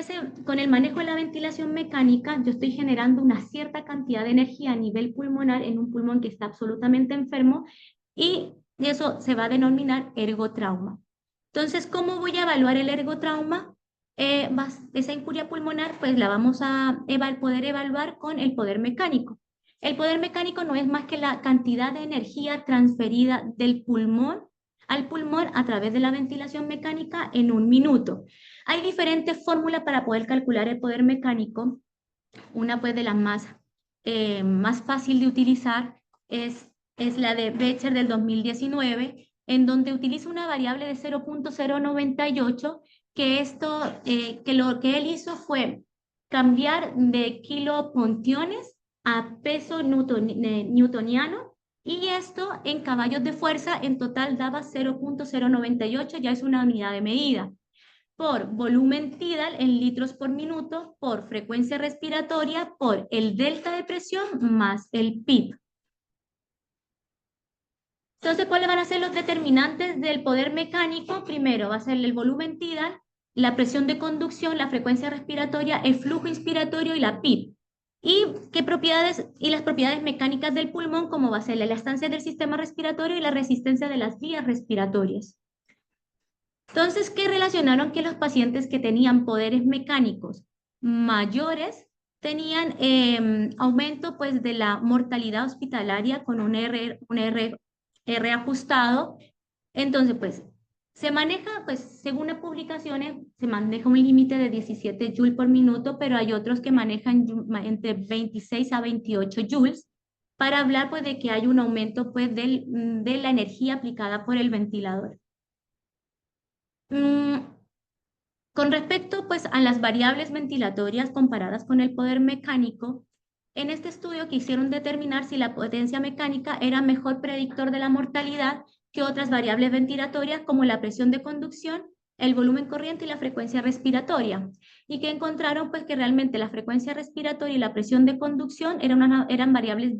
el manejo de la ventilación mecánica, yo estoy generando una cierta cantidad de energía a nivel pulmonar en un pulmón que está absolutamente enfermo y eso se va a denominar ergotrauma. Entonces, ¿cómo voy a evaluar el ergotrauma? Esa injuria pulmonar, pues la vamos a poder evaluar con el poder mecánico. El poder mecánico no es más que la cantidad de energía transferida del pulmón al pulmón a través de la ventilación mecánica en un minuto. Hay diferentes fórmulas para poder calcular el poder mecánico. Una pues de las más fácil de utilizar es la de Becher del 2019, en donde utiliza una variable de 0.098, que lo que él hizo fue cambiar de kilopontiones a peso newtoniano, y esto en caballos de fuerza en total daba 0.098, ya es una unidad de medida por volumen tidal en litros por minuto, por frecuencia respiratoria, por el delta de presión más el PIB. Entonces, ¿cuáles van a ser los determinantes del poder mecánico? Primero va a ser el volumen tidal, la presión de conducción, la frecuencia respiratoria, el flujo inspiratorio y la PIB. Y las propiedades mecánicas del pulmón, como va a ser la elastancia del sistema respiratorio y la resistencia de las vías respiratorias. Entonces, ¿qué relacionaron? Que los pacientes que tenían poderes mecánicos mayores tenían aumento pues, de la mortalidad hospitalaria con un R ajustado. Entonces, pues, se maneja, pues, según las publicaciones, se maneja un límite de 17 joules por minuto, pero hay otros que manejan entre 26 a 28 joules para hablar, pues, de que hay un aumento, pues, de la energía aplicada por el ventilador. Con respecto pues, a las variables ventilatorias comparadas con el poder mecánico, en este estudio quisieron determinar si la potencia mecánica era mejor predictor de la mortalidad que otras variables ventilatorias como la presión de conducción, el volumen corriente y la frecuencia respiratoria. Y que encontraron pues, que realmente la frecuencia respiratoria y la presión de conducción eran variables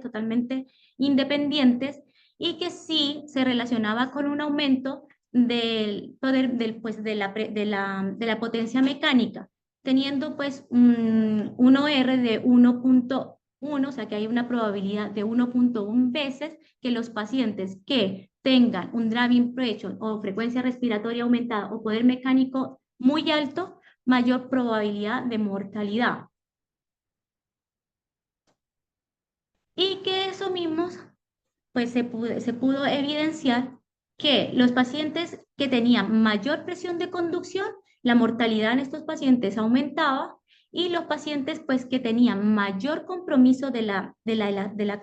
totalmente independientes, y que sí se relacionaba con un aumento del poder pues, de la potencia mecánica, teniendo pues un OR de 1.1, o sea que hay una probabilidad de 1.1 veces que los pacientes que tengan un driving pressure o frecuencia respiratoria aumentada o poder mecánico muy alto, mayor probabilidad de mortalidad. Y que eso mismo pues se pudo evidenciar que los pacientes que tenían mayor presión de conducción, la mortalidad en estos pacientes aumentaba, y los pacientes pues, que tenían mayor compromiso de la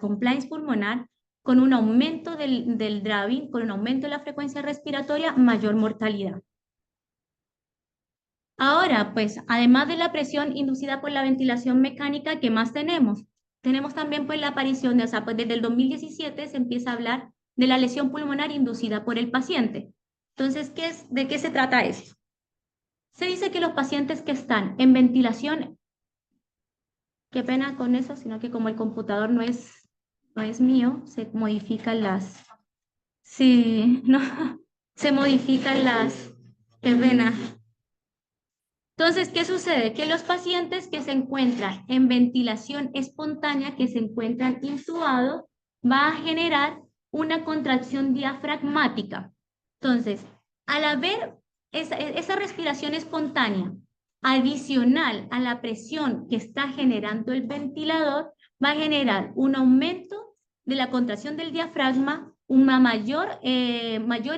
compliance pulmonar, con un aumento del driving, con un aumento de la frecuencia respiratoria, mayor mortalidad. Ahora, pues, además de la presión inducida por la ventilación mecánica, ¿qué más tenemos? Tenemos también pues la aparición o sea, pues desde el 2017 se empieza a hablar de la lesión pulmonar inducida por el paciente. Entonces, ¿de qué se trata eso? Se dice que los pacientes que están en ventilación, qué pena con eso, sino que como el computador no es mío, se modifican sí, no, se modifican qué pena. Entonces, ¿qué sucede? Que los pacientes que se encuentran en ventilación espontánea, que se encuentran intubados, va a generar una contracción diafragmática. Entonces, al haber esa respiración espontánea adicional a la presión que está generando el ventilador, va a generar un aumento de la contracción del diafragma, una mayor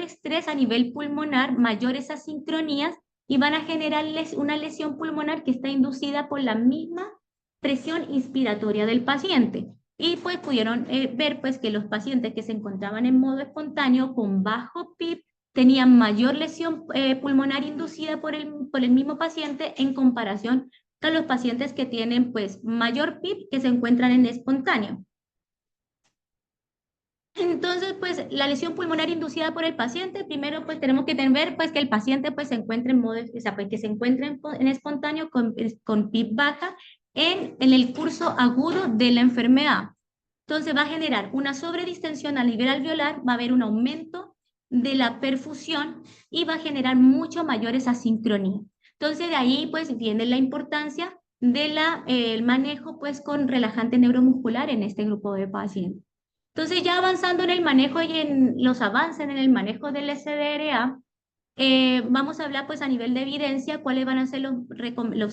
estrés a nivel pulmonar, mayores asincronías, y van a generar una lesión pulmonar que está inducida por la misma presión inspiratoria del paciente. Y pues pudieron ver pues, que los pacientes que se encontraban en modo espontáneo con bajo PIB tenían mayor lesión pulmonar inducida por el mismo paciente en comparación con los pacientes que tienen pues, mayor PIB que se encuentran en espontáneo. Entonces, pues, la lesión pulmonar inducida por el paciente, primero, pues, tenemos que ver, pues, que el paciente, pues, se encuentre en modo, o sea, pues, que se encuentre en espontáneo con PIB baja en el curso agudo de la enfermedad. Entonces, va a generar una sobredistensión a nivel alveolar, va a haber un aumento de la perfusión y va a generar mucho mayores asincronías. Entonces de ahí pues viene la importancia de el manejo pues con relajante neuromuscular en este grupo de pacientes. Entonces ya avanzando en el manejo y en los avances en el manejo del SDRA, vamos a hablar pues a nivel de evidencia cuáles van a ser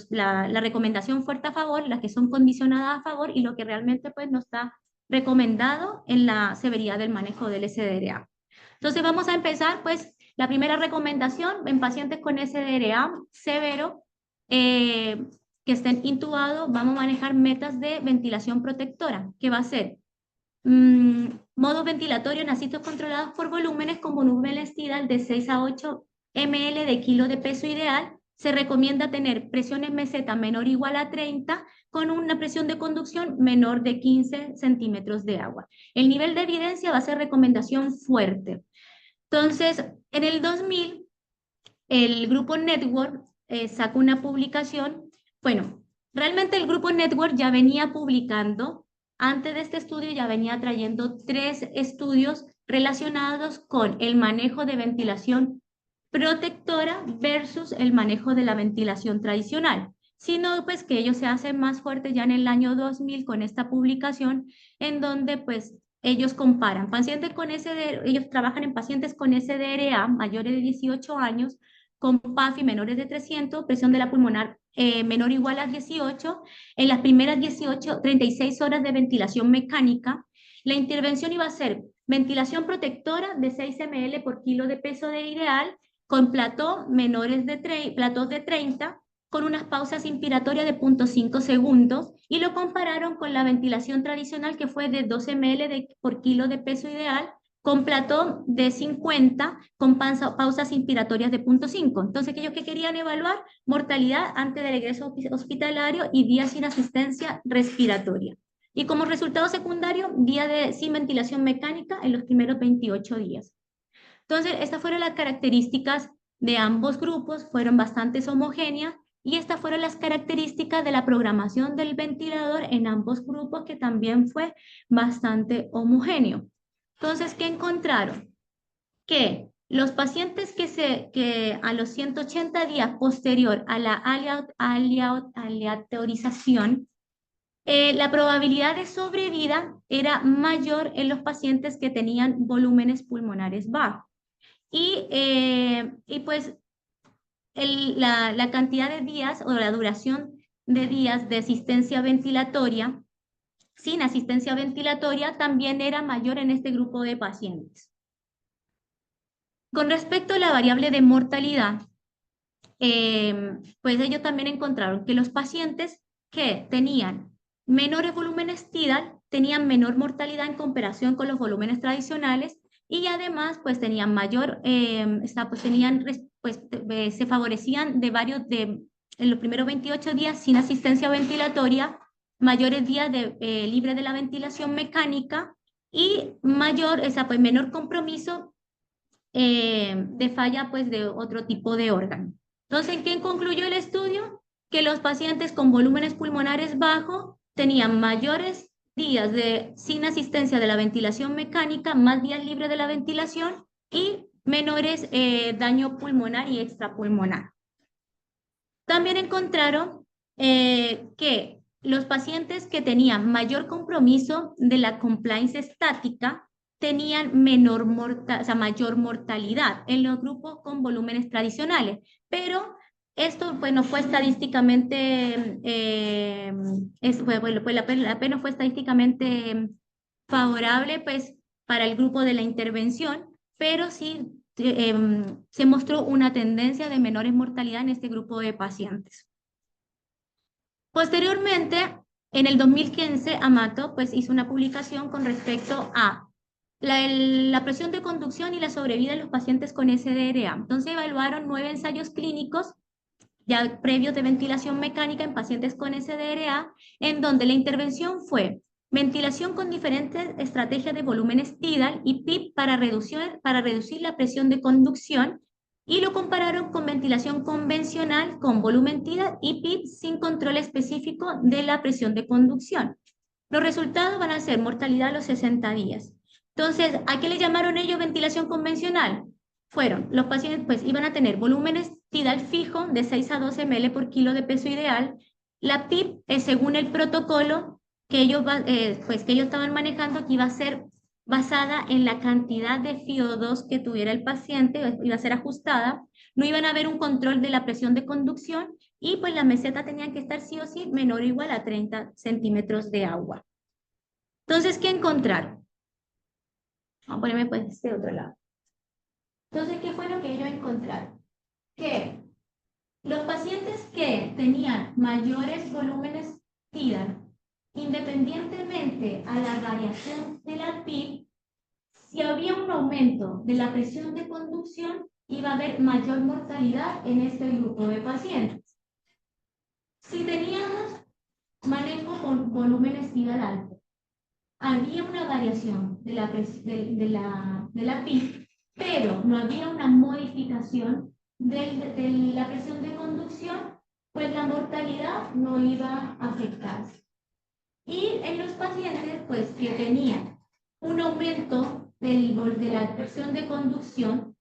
la recomendación fuerte a favor, las que son condicionadas a favor y lo que realmente pues no está recomendado en la severidad del manejo del SDRA. Entonces vamos a empezar pues la primera recomendación en pacientes con SDRA severo que estén intubados, vamos a manejar metas de ventilación protectora, que va a ser modos ventilatorios en asientos controlados por volúmenes con volumen estidal de 6 a 8 ml de kilo de peso ideal. Se recomienda tener presiones meseta menor o igual a 30 con una presión de conducción menor de 15 centímetros de agua. El nivel de evidencia va a ser recomendación fuerte. Entonces, en el 2000, el grupo Network sacó una publicación. Bueno, realmente el grupo Network ya venía publicando, antes de este estudio ya venía trayendo 3 estudios relacionados con el manejo de ventilación protectora versus el manejo de la ventilación tradicional. Sino pues que ellos se hacen más fuertes ya en el año 2000 con esta publicación en donde pues ellos comparan pacientes con SDRA, ellos trabajan en pacientes con SDRA mayores de 18 años, con PAFI menores de 300, presión de la pulmonar menor o igual a 18, en las primeras 36 horas de ventilación mecánica. La intervención iba a ser ventilación protectora de 6 ml por kilo de peso de ideal, con platós de 30, con unas pausas inspiratorias de 0.5 segundos, y lo compararon con la ventilación tradicional que fue de 12 ml por kilo de peso ideal, con plató de 50, con pausas inspiratorias de 0.5. Entonces, aquellos que querían evaluar mortalidad antes del egreso hospitalario y días sin asistencia respiratoria. Y como resultado secundario, días sin ventilación mecánica en los primeros 28 días. Entonces, estas fueron las características de ambos grupos, fueron bastante homogéneas, y estas fueron las características de la programación del ventilador en ambos grupos, que también fue bastante homogéneo. Entonces, ¿qué encontraron? Que los pacientes que a los 180 días posterior a la aleatorización, la probabilidad de sobrevida era mayor en los pacientes que tenían volúmenes pulmonares bajos. Y pues la cantidad de días o la duración de días de asistencia ventilatoria, sin asistencia ventilatoria, también era mayor en este grupo de pacientes. Con respecto a la variable de mortalidad, pues ellos también encontraron que los pacientes que tenían menores volúmenes tidal tenían menor mortalidad en comparación con los volúmenes tradicionales, y además pues tenían mayor, se favorecían en los primeros 28 días sin asistencia ventilatoria, mayores días libres de la ventilación mecánica y menor compromiso de falla pues de otro tipo de órgano. Entonces, ¿en qué concluyó el estudio? Que los pacientes con volúmenes pulmonares bajos tenían mayores días sin asistencia de la ventilación mecánica, más días libres de la ventilación y menores daño pulmonar y extrapulmonar. También encontraron que los pacientes que tenían mayor compromiso de la compliance estática tenían mayor mortalidad en los grupos con volúmenes tradicionales, pero esto pues no fue estadísticamente, la pena fue estadísticamente favorable pues para el grupo de la intervención, pero sí se mostró una tendencia de menores mortalidad en este grupo de pacientes. Posteriormente, en el 2015, Amato pues, hizo una publicación con respecto a la presión de conducción y la sobrevida en los pacientes con SDRA. Entonces evaluaron 9 ensayos clínicos ya previos de ventilación mecánica en pacientes con SDRA, en donde la intervención fue ventilación con diferentes estrategias de volúmenes tidal y PIP para reducir la presión de conducción, y lo compararon con ventilación convencional con volumen tidal y PIP sin control específico de la presión de conducción. Los resultados van a ser mortalidad a los 60 días. Entonces, ¿a qué le llamaron ellos ventilación convencional? fueron, los pacientes pues iban a tener volúmenes tidal fijo de 6 a 12 ml por kilo de peso ideal. La PIP, según el protocolo que ellos, pues, que ellos estaban manejando, que iba a ser basada en la cantidad de FiO2 que tuviera el paciente, iba a ser ajustada, no iban a haber un control de la presión de conducción y pues la meseta tenía que estar sí o sí menor o igual a 30 centímetros de agua. Entonces, ¿qué encontraron? Vamos a ponerme pues de este otro lado. Entonces, ¿qué fue lo que ellos encontraron? Que los pacientes que tenían mayores volúmenes TIDA, independientemente a la variación de la PIB, si había un aumento de la presión de conducción, iba a haber mayor mortalidad en este grupo de pacientes. Si teníamos manejo con volúmenes TIDA altos, había una variación de la PIB, pero no había una modificación de la presión de conducción, pues la mortalidad no iba a afectarse. Y en los pacientes pues, que tenían un aumento de la presión de conducción,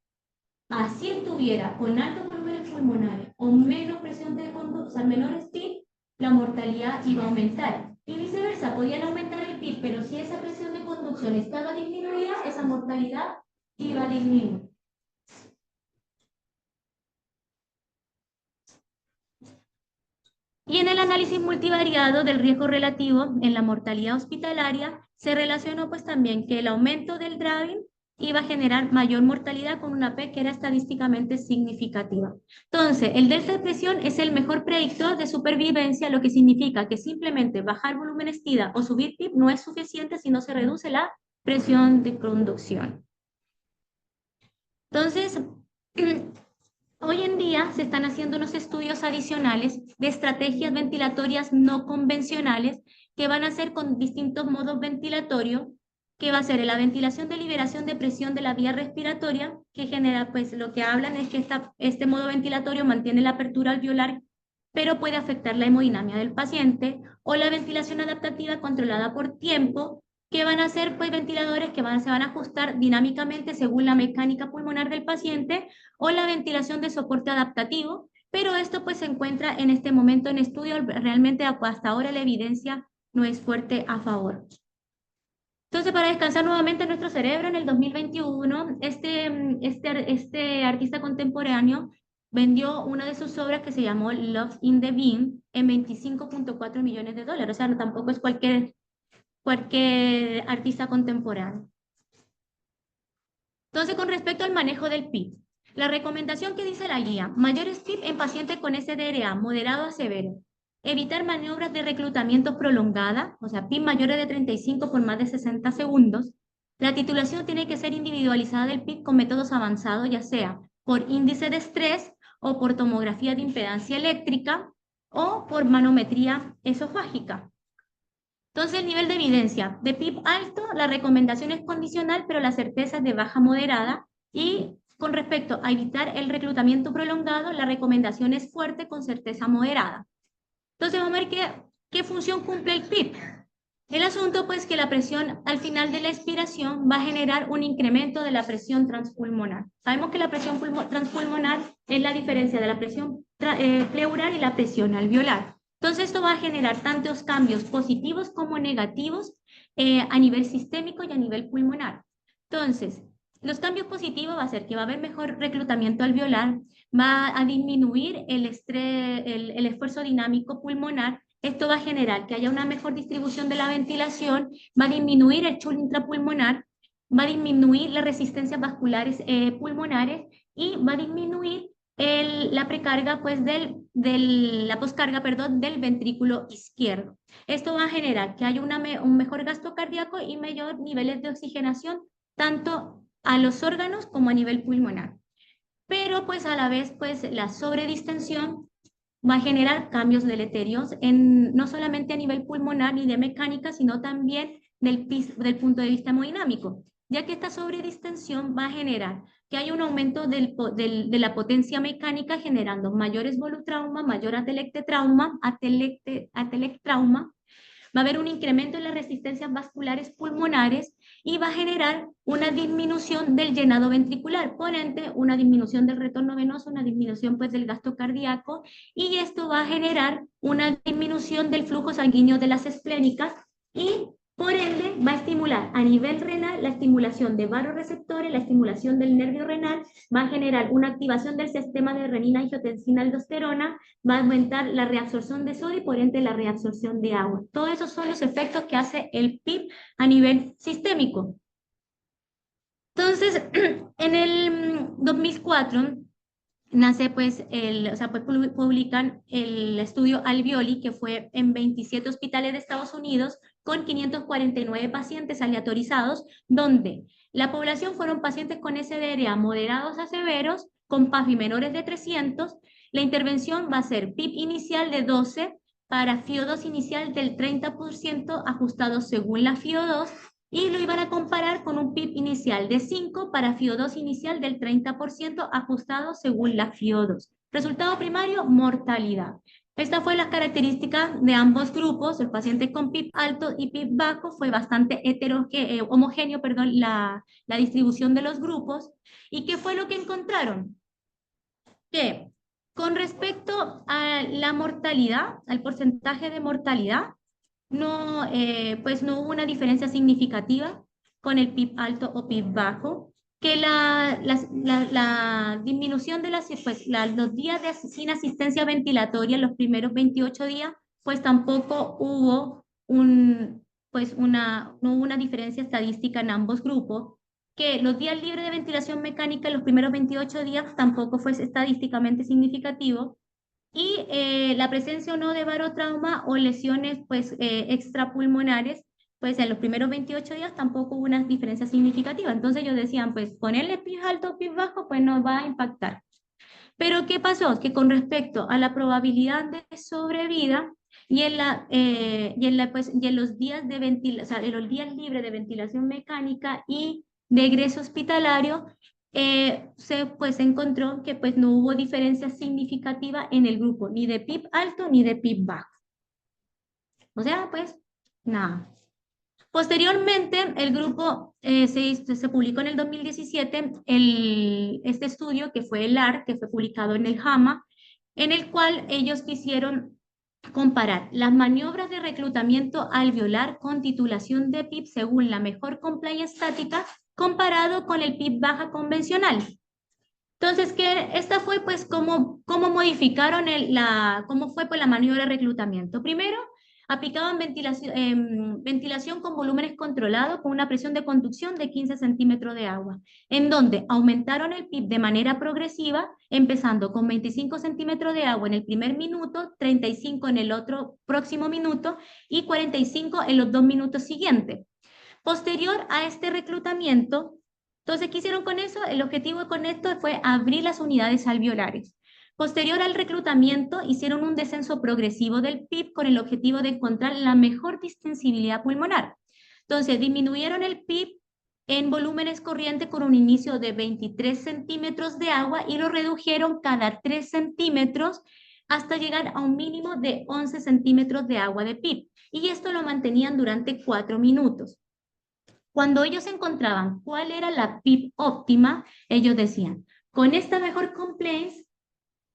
así estuviera con altos volúmenes pulmonares o menos presión de conducción, o sea, menores PIB, la mortalidad iba a aumentar. Y viceversa, podían aumentar el PIB, pero si esa presión de conducción estaba disminuida, esa mortalidad iba a disminuir. Y en el análisis multivariado del riesgo relativo en la mortalidad hospitalaria, se relacionó pues también que el aumento del driving iba a generar mayor mortalidad con una P que era estadísticamente significativa. Entonces, el delta de presión es el mejor predictor de supervivencia, lo que significa que simplemente bajar volúmenes TIDA o subir PIB no es suficiente si no se reduce la presión de conducción. Entonces, hoy en día se están haciendo unos estudios adicionales de estrategias ventilatorias no convencionales que van a ser con distintos modos ventilatorios, que va a ser la ventilación de liberación de presión de la vía respiratoria, que genera, pues lo que hablan es que este modo ventilatorio mantiene la apertura alveolar, pero puede afectar la hemodinamia del paciente, o la ventilación adaptativa controlada por tiempo, que van a ser pues ventiladores que se van a ajustar dinámicamente según la mecánica pulmonar del paciente, o la ventilación de soporte adaptativo, pero esto pues se encuentra en este momento en estudio, realmente hasta ahora la evidencia no es fuerte a favor. Entonces, para descansar nuevamente nuestro cerebro, en el 2021, este artista contemporáneo vendió una de sus obras que se llamó Love in the Beam en 25.4 millones de dólares, o sea, no, tampoco es cualquier artista contemporáneo. Entonces, con respecto al manejo del PIB, la recomendación que dice la guía, mayores PIB en pacientes con SDRA moderado a severo, evitar maniobras de reclutamiento prolongada, o sea, PIB mayores de 35 por más de 60 segundos. La titulación tiene que ser individualizada del PIB con métodos avanzados, ya sea por índice de estrés o por tomografía de impedancia eléctrica o por manometría esofágica. Entonces, el nivel de evidencia de PIB alto, la recomendación es condicional, pero la certeza es de baja moderada. Y con respecto a evitar el reclutamiento prolongado, la recomendación es fuerte con certeza moderada. Entonces, vamos a ver qué función cumple el PIB. El asunto, pues, que la presión al final de la expiración va a generar un incremento de la presión transpulmonar. Sabemos que la presión transpulmonar es la diferencia de la presión pleural y la presión alveolar. Entonces, esto va a generar tantos cambios positivos como negativos a nivel sistémico y a nivel pulmonar. Entonces, los cambios positivos va a ser que va a haber mejor reclutamiento alveolar, va a disminuir el esfuerzo dinámico pulmonar. Esto va a generar que haya una mejor distribución de la ventilación, va a disminuir el churn intrapulmonar, va a disminuir las resistencias vasculares pulmonares y va a disminuir la precarga, pues, la poscarga, perdón, del ventrículo izquierdo. Esto va a generar que haya un mejor gasto cardíaco y mayor niveles de oxigenación, tanto a los órganos como a nivel pulmonar. Pero, pues, a la vez, pues, la sobredistensión va a generar cambios deleterios, no solamente a nivel pulmonar ni de mecánica, sino también del punto de vista hemodinámico, ya que esta sobredistensión va a generar que hay un aumento de la potencia mecánica, generando mayores volutrauma, mayor atelectrauma, va a haber un incremento en las resistencias vasculares pulmonares y va a generar una disminución del llenado ventricular, por ende, una disminución del retorno venoso, una disminución pues del gasto cardíaco, y esto va a generar una disminución del flujo sanguíneo de las esplénicas y por ende, va a estimular a nivel renal la estimulación de vasoreceptores, la estimulación del nervio renal, va a generar una activación del sistema de renina, angiotensina, aldosterona, va a aumentar la reabsorción de sodio y por ende la reabsorción de agua. Todos esos son los efectos que hace el PIP a nivel sistémico. Entonces, en el 2004 nace pues, publican el estudio Alveoli, que fue en 27 hospitales de Estados Unidos con 549 pacientes aleatorizados, donde la población fueron pacientes con SDRA moderados a severos, con PAFI menores de 300. La intervención va a ser PIP inicial de 12 para FIO2 inicial del 30% ajustado según la FIO2, y lo iban a comparar con un PIB inicial de 5 para FIO2 inicial del 30% ajustado según la FIO2. Resultado primario, mortalidad. Esta fue la característica de ambos grupos. El paciente con PIB alto y PIB bajo fue bastante homogéneo, la distribución de los grupos. ¿Y qué fue lo que encontraron? Que con respecto a la mortalidad, al porcentaje de mortalidad, pues no hubo una diferencia significativa con el PIB alto o PIB bajo, que la disminución de los días sin asistencia ventilatoria, los primeros 28 días, pues tampoco hubo no hubo una diferencia estadística en ambos grupos, que los días libres de ventilación mecánica en los primeros 28 días tampoco fue estadísticamente significativo, y la presencia o no de barotrauma o lesiones pues, extrapulmonares, pues en los primeros 28 días tampoco hubo una diferencia significativa. Entonces ellos decían, pues ponerle PIB alto o PIB bajo, pues no va a impactar. Pero ¿qué pasó? Que con respecto a la probabilidad de sobrevida y en los días en los días libres de ventilación mecánica y de egreso hospitalario, se encontró que pues no hubo diferencia significativa en el grupo, ni de PIB alto ni de PIB bajo. O sea, pues, nada. Posteriormente, el grupo se publicó en el 2017 este estudio que fue el ARC, que fue publicado en el JAMA, en el cual ellos quisieron comparar las maniobras de reclutamiento alveolar con titulación de PIB según la mejor compliance estática comparado con el PIB baja convencional. Entonces, esta fue pues cómo modificaron cómo fue pues, la maniobra de reclutamiento. Primero, aplicaban ventilación con volúmenes controlados con una presión de conducción de 15 centímetros de agua, en donde aumentaron el PIB de manera progresiva, empezando con 25 centímetros de agua en el primer minuto, 35 en el otro próximo minuto y 45 en los 2 minutos siguientes. Posterior a este reclutamiento, entonces, ¿qué hicieron con eso? El objetivo con esto fue abrir las unidades alveolares. Posterior al reclutamiento, hicieron un descenso progresivo del PIB con el objetivo de encontrar la mejor distensibilidad pulmonar. Entonces, disminuyeron el PIB en volúmenes corrientes con un inicio de 23 centímetros de agua y lo redujeron cada 3 centímetros hasta llegar a un mínimo de 11 centímetros de agua de PIB. Y esto lo mantenían durante 4 minutos. Cuando ellos encontraban cuál era la PIB óptima, ellos decían, con esta mejor compliance,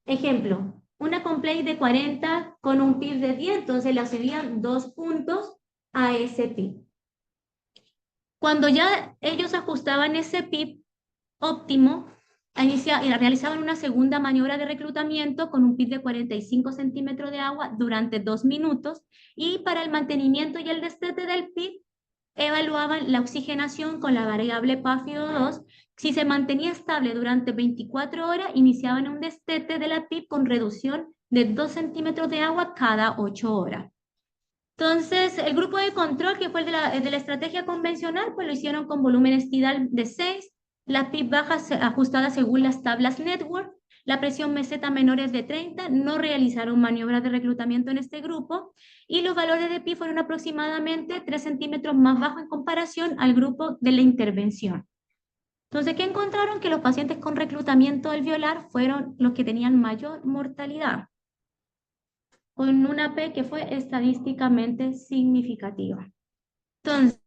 ejemplo, una compliance de 40 con un PIB de 10, entonces le hacían 2 puntos a ese PIB. Cuando ya ellos ajustaban ese PIB óptimo, realizaban una segunda maniobra de reclutamiento con un PIB de 45 centímetros de agua durante 2 minutos, y para el mantenimiento y el destete del PIB, evaluaban la oxigenación con la variable PaFiO2. Si se mantenía estable durante 24 horas, iniciaban un destete de la PIB con reducción de 2 centímetros de agua cada 8 horas. Entonces, el grupo de control, que fue el de la estrategia convencional, pues lo hicieron con volumen tidal de 6, la PIB baja ajustada según las tablas Network, la presión meseta menores de 30, no realizaron maniobras de reclutamiento en este grupo, y los valores de PIB fueron aproximadamente 3 centímetros más bajos en comparación al grupo de la intervención. Entonces, ¿qué encontraron? Que los pacientes con reclutamiento alveolar fueron los que tenían mayor mortalidad. con una P que fue estadísticamente significativa. Entonces,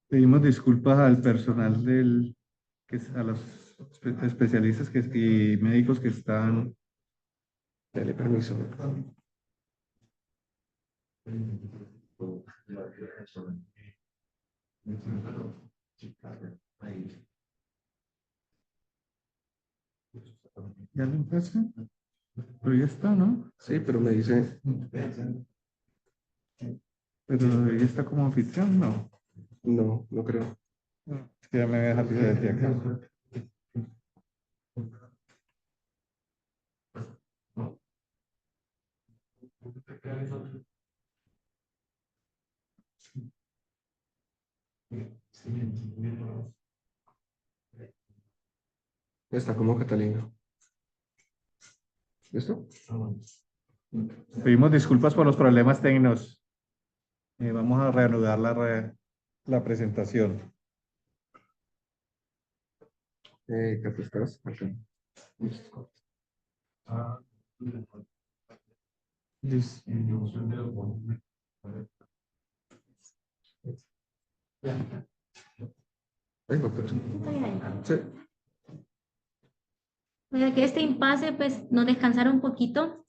Pedimos disculpas al personal a los especialistas y médicos que están. Dale permiso. ¿Ya lo empecé? Pero ya está, ¿no? Sí, pero me dice, Pero ya está como anfitrión, ¿no? no, no creo. Es que ya me deja desde acá. Está como Catalina. ¿Listo? Pedimos disculpas por los problemas técnicos. Vamos a reanudar la presentación. Cata, ¿estás? Acá. Listo. Listo. Ahí va, pero- Está bien ahí. Sí. Para que este impasse pues nos descansara un poquito.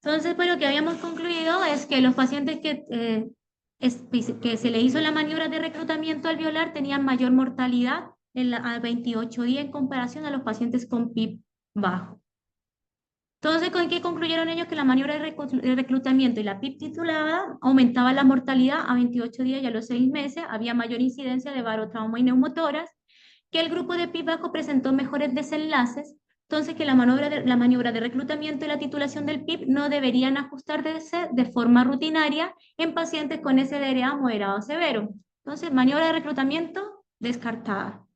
Entonces, pues lo que habíamos concluido es que los pacientes que se le hizo la maniobra de reclutamiento alveolar tenían mayor mortalidad a 28 días en comparación a los pacientes con PIB bajo. Entonces, ¿con qué concluyeron ellos? Que la maniobra de reclutamiento y la PIB titulada aumentaban la mortalidad a 28 días y a los 6 meses, había mayor incidencia de barotrauma y neumotoras, que el grupo de PIB bajo presentó mejores desenlaces, entonces que la maniobra de reclutamiento y la titulación del PIB no deberían ajustarse de forma rutinaria en pacientes con SDRA moderado o severo. Entonces, maniobra de reclutamiento descartada.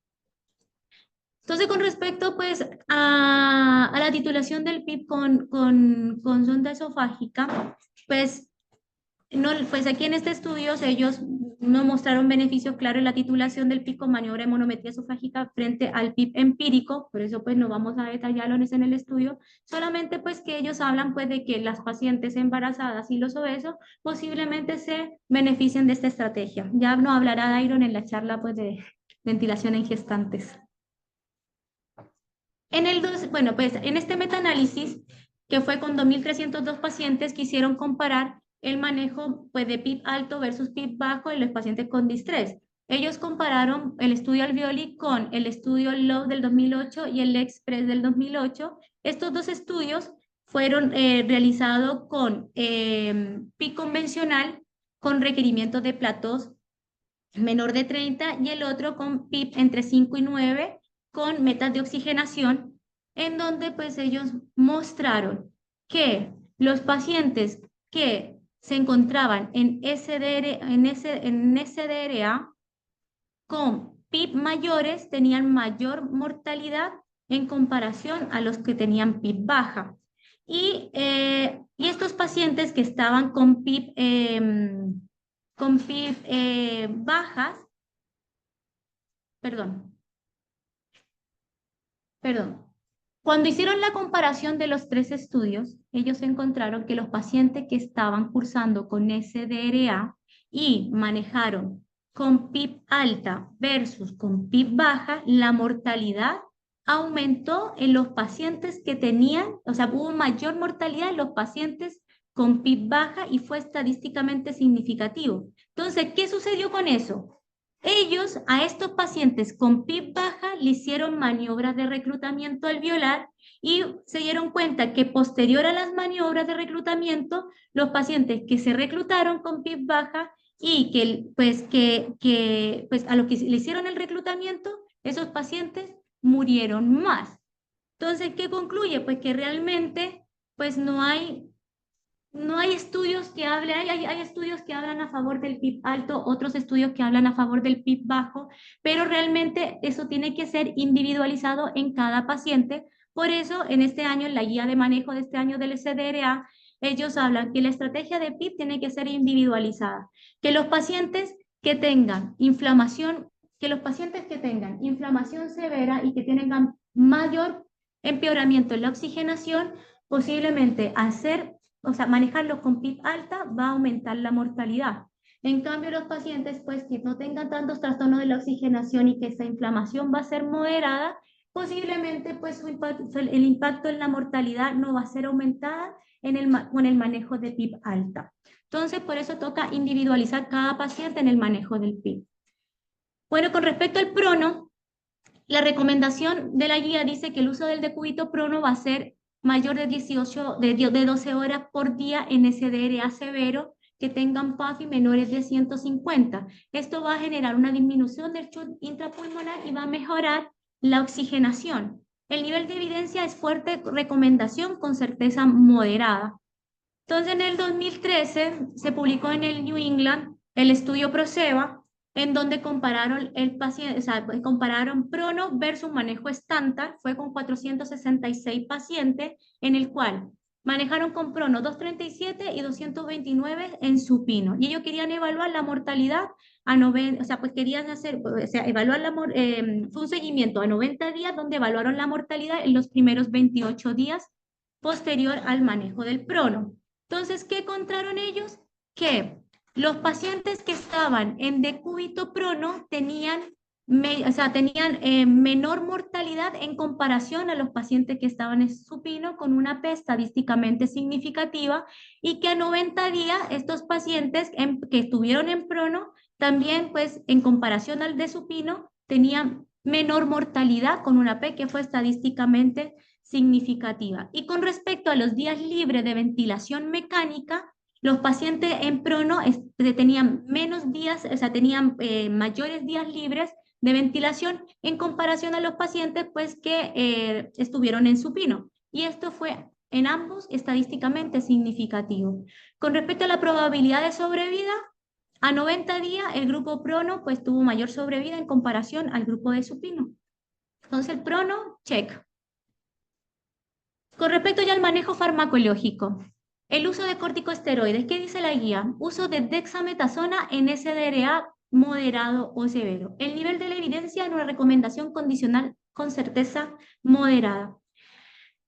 Entonces, con respecto pues, a la titulación del PIB con sonda esofágica, pues, no, pues aquí en este estudio ellos no mostraron beneficios claros en la titulación del PIB con maniobra de monometría esofágica frente al PIB empírico, por eso pues no vamos a detallarlo en el estudio, solamente pues que ellos hablan pues de que las pacientes embarazadas y los obesos posiblemente se beneficien de esta estrategia. Ya no hablará Dairon en la charla pues de ventilación en gestantes. Bueno, pues en este metaanálisis, que fue con 2.302 pacientes, quisieron comparar el manejo pues, de PIB alto versus PIB bajo en los pacientes con distrés. Ellos compararon el estudio Alveoli con el estudio Love del 2008 y el Express del 2008. Estos dos estudios fueron realizados con PIB convencional, con requerimientos de platos menor de 30 y el otro con PIB entre 5 y 9 con metas de oxigenación, en donde pues ellos mostraron que los pacientes que se encontraban en SDRA con PIB mayores tenían mayor mortalidad en comparación a los que tenían PIB baja. Y estos pacientes que estaban con PIB bajas, perdón, cuando hicieron la comparación de los tres estudios, ellos encontraron que los pacientes que estaban cursando con SDRA y manejaron con PIB alta versus con PIB baja, la mortalidad aumentó en los pacientes que tenían, o sea, hubo mayor mortalidad en los pacientes con PIB baja y fue estadísticamente significativo. Entonces, ¿qué sucedió con eso? Ellos a estos pacientes con PIB baja le hicieron maniobras de reclutamiento alveolar y se dieron cuenta que posterior a las maniobras de reclutamiento, los pacientes que se reclutaron con PIB baja y pues a los que le hicieron el reclutamiento, esos pacientes murieron más. Entonces, ¿qué concluye? Pues que realmente pues no hay estudios que hablen, hay estudios que hablan a favor del PIB alto, otros estudios que hablan a favor del PIB bajo, pero realmente eso tiene que ser individualizado en cada paciente. Por eso, en este año, en la guía de manejo de este año del SDRA, ellos hablan que la estrategia de PIB tiene que ser individualizada, que los pacientes que tengan inflamación, severa y que tengan mayor empeoramiento en la oxigenación, posiblemente manejarlo con PIB alta va a aumentar la mortalidad. En cambio, los pacientes pues, que no tengan tantos trastornos de la oxigenación y que esa inflamación va a ser moderada, posiblemente pues, el impacto en la mortalidad no va a ser aumentada con el manejo de PIB alta. Entonces, por eso toca individualizar cada paciente en el manejo del PIB. Bueno, con respecto al prono, la recomendación de la guía dice que el uso del decúbito prono va a ser mayor de 12 horas por día en SDRA severo que tengan PAFI menores de 150. Esto va a generar una disminución del chute intrapulmonar y va a mejorar la oxigenación. El nivel de evidencia es fuerte recomendación con certeza moderada. Entonces, en el 2013 se publicó en el New England el estudio PROSEBA, en donde compararon compararon prono versus manejo estándar, fue con 466 pacientes, en el cual manejaron con prono 237 y 229 en supino. Y ellos querían evaluar la mortalidad a 90, pues querían evaluar fue un seguimiento a 90 días, donde evaluaron la mortalidad en los primeros 28 días posterior al manejo del prono. Entonces, ¿qué encontraron ellos? Que Los pacientes que estaban en decúbito prono tenían menor mortalidad en comparación a los pacientes que estaban en supino, con una P estadísticamente significativa, y que a 90 días estos pacientes que estuvieron en prono también, pues en comparación al de supino, tenían menor mortalidad con una P que fue estadísticamente significativa. Y con respecto a los días libres de ventilación mecánica, los pacientes en prono tenían menos días, o sea, tenían mayores días libres de ventilación en comparación a los pacientes pues, que estuvieron en supino. Y esto fue en ambos estadísticamente significativo. Con respecto a la probabilidad de sobrevida, a 90 días el grupo prono pues, tuvo mayor sobrevida en comparación al grupo de supino. Entonces el prono, check. Con respecto ya al manejo farmacológico, el uso de corticosteroides, ¿qué dice la guía? Uso de dexametasona en SDRA moderado o severo. El nivel de la evidencia en una recomendación condicional con certeza moderada.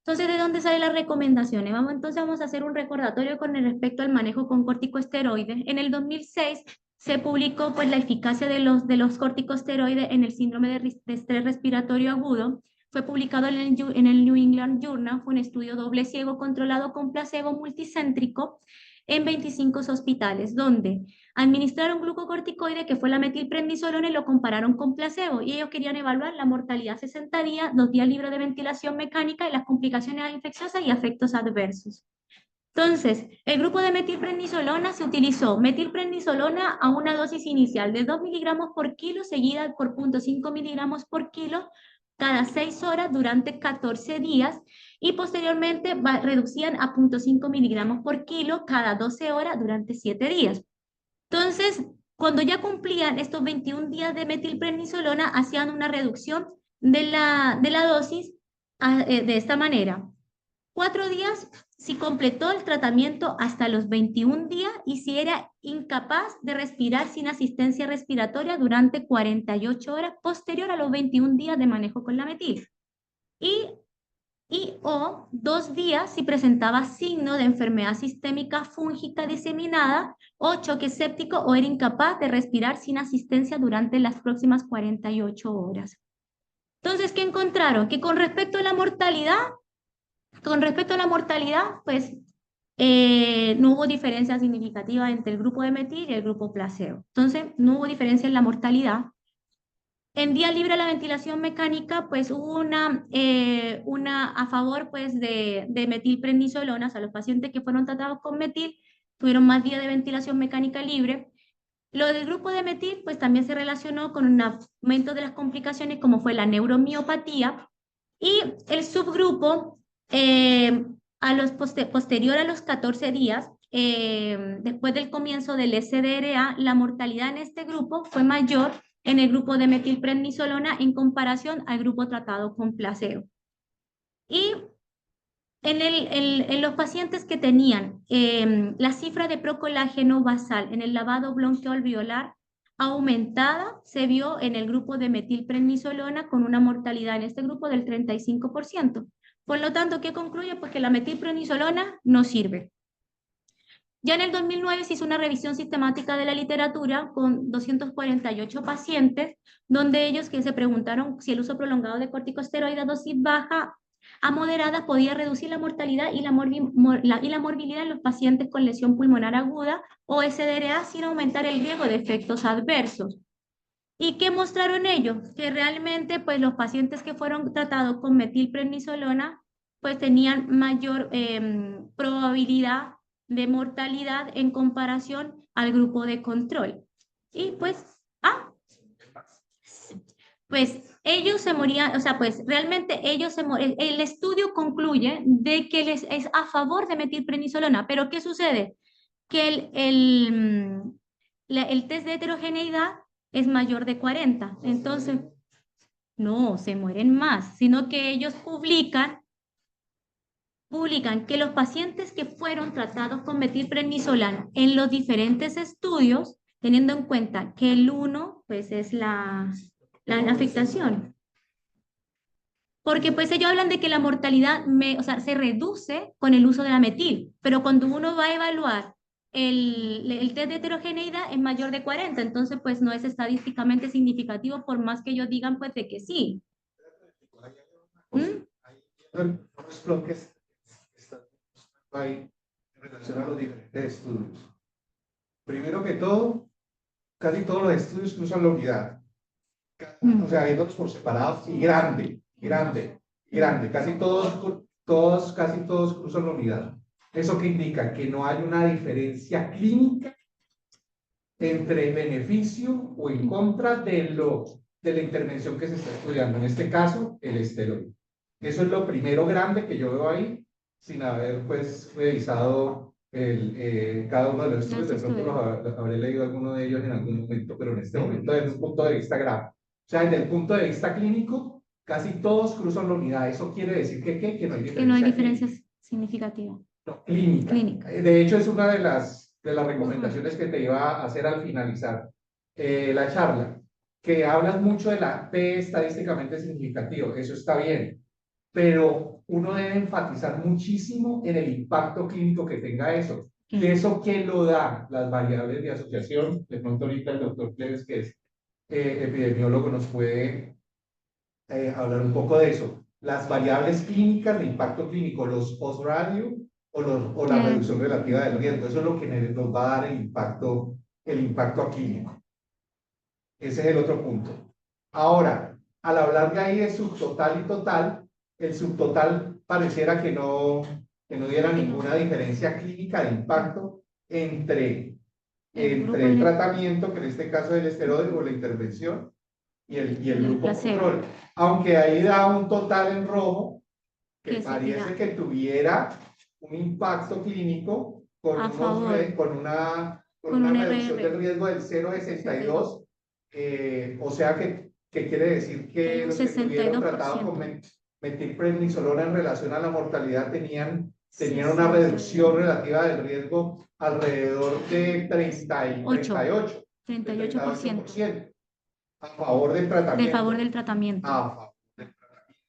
Entonces, ¿de dónde salen las recomendaciones? Vamos a hacer un recordatorio con respecto al manejo con corticosteroides. En el 2006 se publicó pues, la eficacia de los corticosteroides en el síndrome de estrés respiratorio agudo. Fue publicado en el New England Journal. Fue un estudio doble ciego controlado con placebo multicéntrico en 25 hospitales, donde administraron glucocorticoide, que fue la metilprednisolona, y lo compararon con placebo. Y ellos querían evaluar la mortalidad 60 días, 2 días libres de ventilación mecánica y las complicaciones infecciosas y efectos adversos. Entonces, el grupo de metilprednisolona se utilizó metilprednisolona a una dosis inicial de 2 miligramos por kilo, seguida por 0.5 miligramos por kilo, cada 6 horas durante 14 días, y posteriormente reducían a 0.5 miligramos por kilo cada 12 horas durante 7 días. Entonces, cuando ya cumplían estos 21 días de metilprednisolona, hacían una reducción de la dosis de esta manera. 4 días si completó el tratamiento hasta los 21 días y si era incapaz de respirar sin asistencia respiratoria durante 48 horas posterior a los 21 días de manejo con la metil. O 2 días si presentaba signo de enfermedad sistémica fúngica diseminada o choque séptico o era incapaz de respirar sin asistencia durante las próximas 48 horas. Entonces, ¿qué encontraron? Que con respecto a la mortalidad, pues no hubo diferencia significativa entre el grupo de metil y el grupo placebo. Entonces, no hubo diferencia en la mortalidad. En día libre la ventilación mecánica, pues hubo una a favor pues, de metilprednisolona, o sea, los pacientes que fueron tratados con metil tuvieron más días de ventilación mecánica libre. Lo del grupo de metil, pues también se relacionó con un aumento de las complicaciones, como fue la neuromiopatía, y el subgrupo, posterior a los 14 días, después del comienzo del SDRA, la mortalidad en este grupo fue mayor en el grupo de metilprednisolona en comparación al grupo tratado con placebo. Y en los pacientes que tenían la cifra de procolágeno basal en el lavado broncoalveolar aumentada, se vio en el grupo de metilprednisolona con una mortalidad en este grupo del 35%. Por lo tanto, ¿qué concluye? Pues que la metilprednisolona no sirve. Ya en el 2009 se hizo una revisión sistemática de la literatura con 248 pacientes, donde ellos que se preguntaron si el uso prolongado de corticosteroides a dosis baja a moderada podía reducir la mortalidad y la morbilidad en los pacientes con lesión pulmonar aguda o SDRA sin aumentar el riesgo de efectos adversos. ¿Y qué mostraron ellos? Que realmente pues, los pacientes que fueron tratados con metilprednisolona pues, tenían mayor probabilidad de mortalidad en comparación al grupo de control. Y pues, ellos se morían, o sea, pues realmente ellos se morían. El estudio concluye de que les es a favor de metilprednisolona, pero ¿qué sucede? Que el test de heterogeneidad es mayor de 40, entonces no, se mueren más, sino que ellos publican que los pacientes que fueron tratados con metilprednisolona en los diferentes estudios, teniendo en cuenta que el 1 pues es la afectación. Porque pues ellos hablan de que la mortalidad se reduce con el uso de la metil, pero cuando uno va a evaluar el test de heterogeneidad es mayor de 40, entonces pues no es estadísticamente significativo por más que ellos digan pues de que sí. ¿Mm? Los bloques están ahí en relación a los diferentes estudios. Primero que todo, casi todos los estudios cruzan la unidad. O sea, viéndolos por separados y grande, grande, grande. Casi todos cruzan la unidad. ¿Eso qué indica? Que no hay una diferencia clínica entre beneficio o en contra de la intervención que se está estudiando. En este caso, el esteroide. Eso es lo primero grande que yo veo ahí, sin haber pues revisado cada uno de los estudios. De pronto habré leído alguno de ellos en algún momento, pero en este momento desde un punto de vista gráfico. O sea, desde el punto de vista clínico, casi todos cruzan la unidad. Eso quiere decir que no hay diferencia. Que no hay diferencias significativas. No, clínica. Clínica. De hecho, es una de las recomendaciones que te iba a hacer al finalizar la charla, que hablas mucho de la P estadísticamente significativo. Eso está bien, pero uno debe enfatizar muchísimo en el impacto clínico que tenga eso. ¿Y eso qué lo da? Las variables de asociación. De pronto ahorita el doctor Cleves, que es epidemiólogo, nos puede hablar un poco de eso. Las variables clínicas de impacto clínico, los odds ratio o la reducción relativa del riesgo. Eso es lo que nos va a dar el impacto clínico. Ese es el otro punto. Ahora, al hablar de ahí de subtotal y total, el subtotal pareciera que no diera ninguna diferencia clínica de impacto entre el tratamiento, que en este caso es el esteroide o la intervención, y el grupo control. Aunque ahí da un total en rojo que parece que tuviera un impacto clínico con una reducción del riesgo del 0,62. O sea que quiere decir que los que estuvieron tratados con metilprednisolona en relación a la mortalidad tenían una reducción relativa del riesgo alrededor de 38%. A favor del tratamiento. De favor del tratamiento. A favor del tratamiento.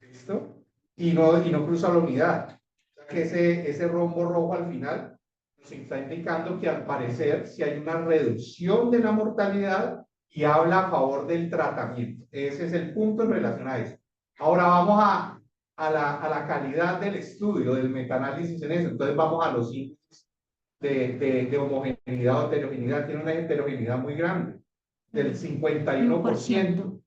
¿Listo? Y no cruza la unidad. O sea que ese rombo rojo al final nos está indicando que al parecer si hay una reducción de la mortalidad y habla a favor del tratamiento. Ese es el punto en relación a eso. Ahora vamos a la calidad del estudio, del metaanálisis en eso. Entonces vamos a los índices de homogeneidad o heterogeneidad. Tiene una heterogeneidad muy grande, del 51%.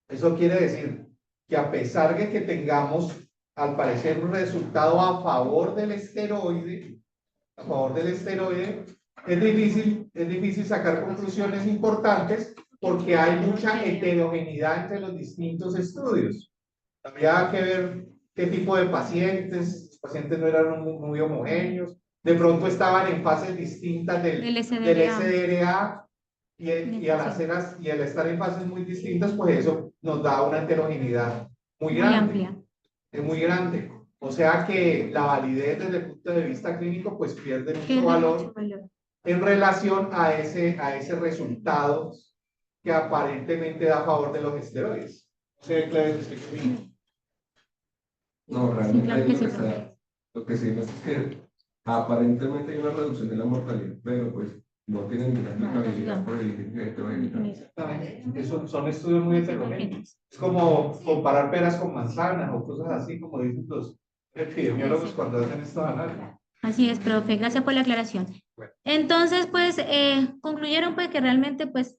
Eso quiere decir que a pesar de que tengamos, al parecer, un resultado a favor del esteroide, es difícil sacar conclusiones importantes porque hay mucha heterogeneidad entre los distintos estudios. Había que ver qué tipo de pacientes, los pacientes no eran muy homogéneos, de pronto estaban en fases distintas del SDRA. Y al estar en fases muy distintas, pues eso nos da una heterogeneidad muy grande. Amplia. Es muy grande. O sea que la validez desde el punto de vista clínico, pues pierde mucho valor en relación a ese resultado que aparentemente da a favor de los esteroides. No, realmente lo que sí es que aparentemente hay una reducción de la mortalidad, pero pues no tienen ninguna aplicabilidad por el índice de heterogeneidad. Esos son estudios muy heterogéneos. Es como comparar peras con manzanas o cosas así, como dicen los epidemiólogos cuando hacen estos análisis. Así es, profe, gracias por la aclaración. Entonces, pues, concluyeron pues que realmente pues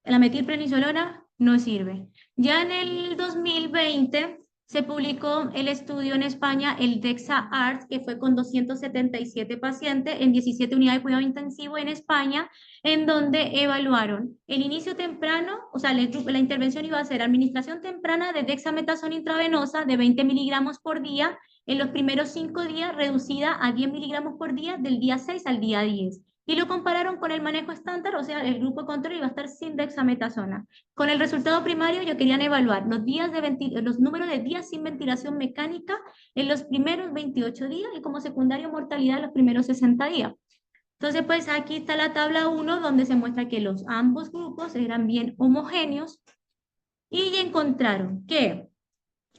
la metilprednisolona no sirve. Ya en el 2020 se publicó el estudio en España, el DEXA-ARTS, que fue con 277 pacientes en 17 unidades de cuidado intensivo en España, en donde evaluaron el inicio temprano, o sea, la intervención iba a ser administración temprana de dexametasona intravenosa de 20 miligramos por día, en los primeros 5 días reducida a 10 miligramos por día del día 6 al día 10. Y lo compararon con el manejo estándar, o sea, el grupo control iba a estar sin dexametasona. Con el resultado primario, ellos querían evaluar los números de días sin ventilación mecánica en los primeros 28 días y como secundario mortalidad en los primeros 60 días. Entonces, pues aquí está la tabla 1, donde se muestra que ambos grupos eran bien homogéneos y encontraron que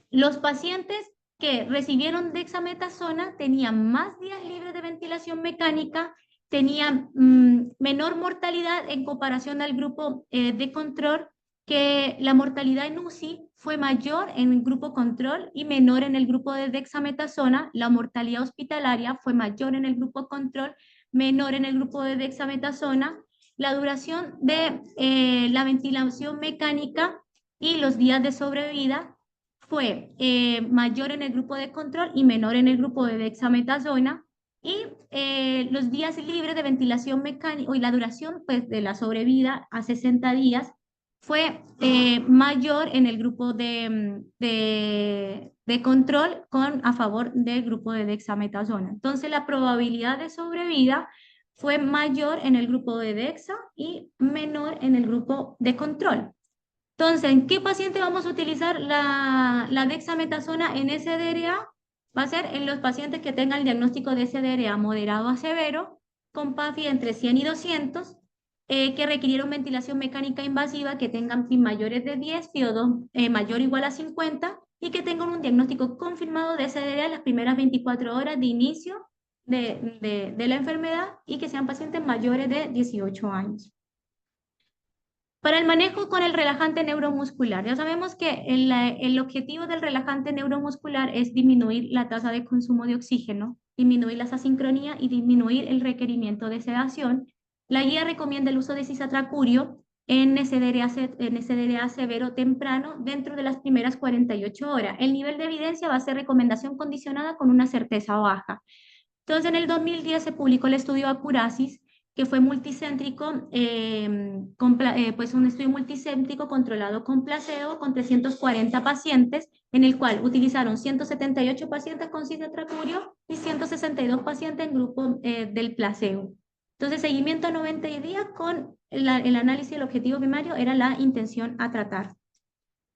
los pacientes que recibieron dexametasona tenían más días libres de ventilación ventilación mecánica tenía menor mortalidad en comparación al grupo de control, que la mortalidad en UCI fue mayor en el grupo control y menor en el grupo de dexametasona. La mortalidad hospitalaria fue mayor en el grupo control, menor en el grupo de dexametasona. La duración de la ventilación mecánica y los días de sobrevida fue mayor en el grupo de control y menor en el grupo de dexametasona. Y los días libres de ventilación mecánica y la duración pues, de la sobrevida a 60 días fue mayor en el grupo de control a favor del grupo de dexametasona. Entonces la probabilidad de sobrevida fue mayor en el grupo de dexa y menor en el grupo de control. Entonces, ¿en qué paciente vamos a utilizar la dexametasona en SDRA? Va a ser en los pacientes que tengan el diagnóstico de SDRA moderado a severo, con PAFI entre 100 y 200, que requirieron ventilación mecánica invasiva, que tengan PI mayores de 10, PO2 mayor o igual a 50, y que tengan un diagnóstico confirmado de SDRA en las primeras 24 horas de inicio de la enfermedad y que sean pacientes mayores de 18 años. Para el manejo con el relajante neuromuscular, ya sabemos que el objetivo del relajante neuromuscular es disminuir la tasa de consumo de oxígeno, disminuir la asincronía y disminuir el requerimiento de sedación. La guía recomienda el uso de cisatracurio en SDRA severo temprano dentro de las primeras 48 horas. El nivel de evidencia va a ser recomendación condicionada con una certeza baja. Entonces, en el 2010 se publicó el estudio Acurasis, que fue multicéntrico, pues un estudio multicéntrico controlado con placebo con 340 pacientes, en el cual utilizaron 178 pacientes con cisatracurio y 162 pacientes en grupo del placebo. Entonces, seguimiento a 90 días con el análisis del objetivo primario era la intención a tratar.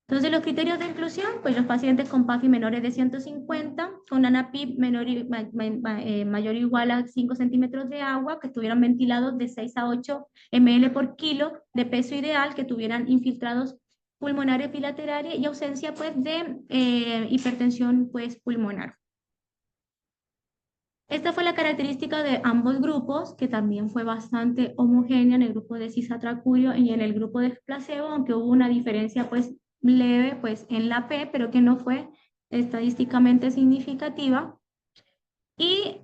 Entonces, los criterios de inclusión, pues los pacientes con PAFI menores de 150, con ANAPIB mayor o igual a 5 centímetros de agua, que estuvieran ventilados de 6 a 8 ml por kilo de peso ideal, que tuvieran infiltrados pulmonares bilaterales y ausencia pues, de hipertensión pues, pulmonar. Esta fue la característica de ambos grupos, que también fue bastante homogénea en el grupo de cisatracurio y en el grupo de placebo, aunque hubo una diferencia pues, leve pues, en la P, pero que no fue estadísticamente significativa. Y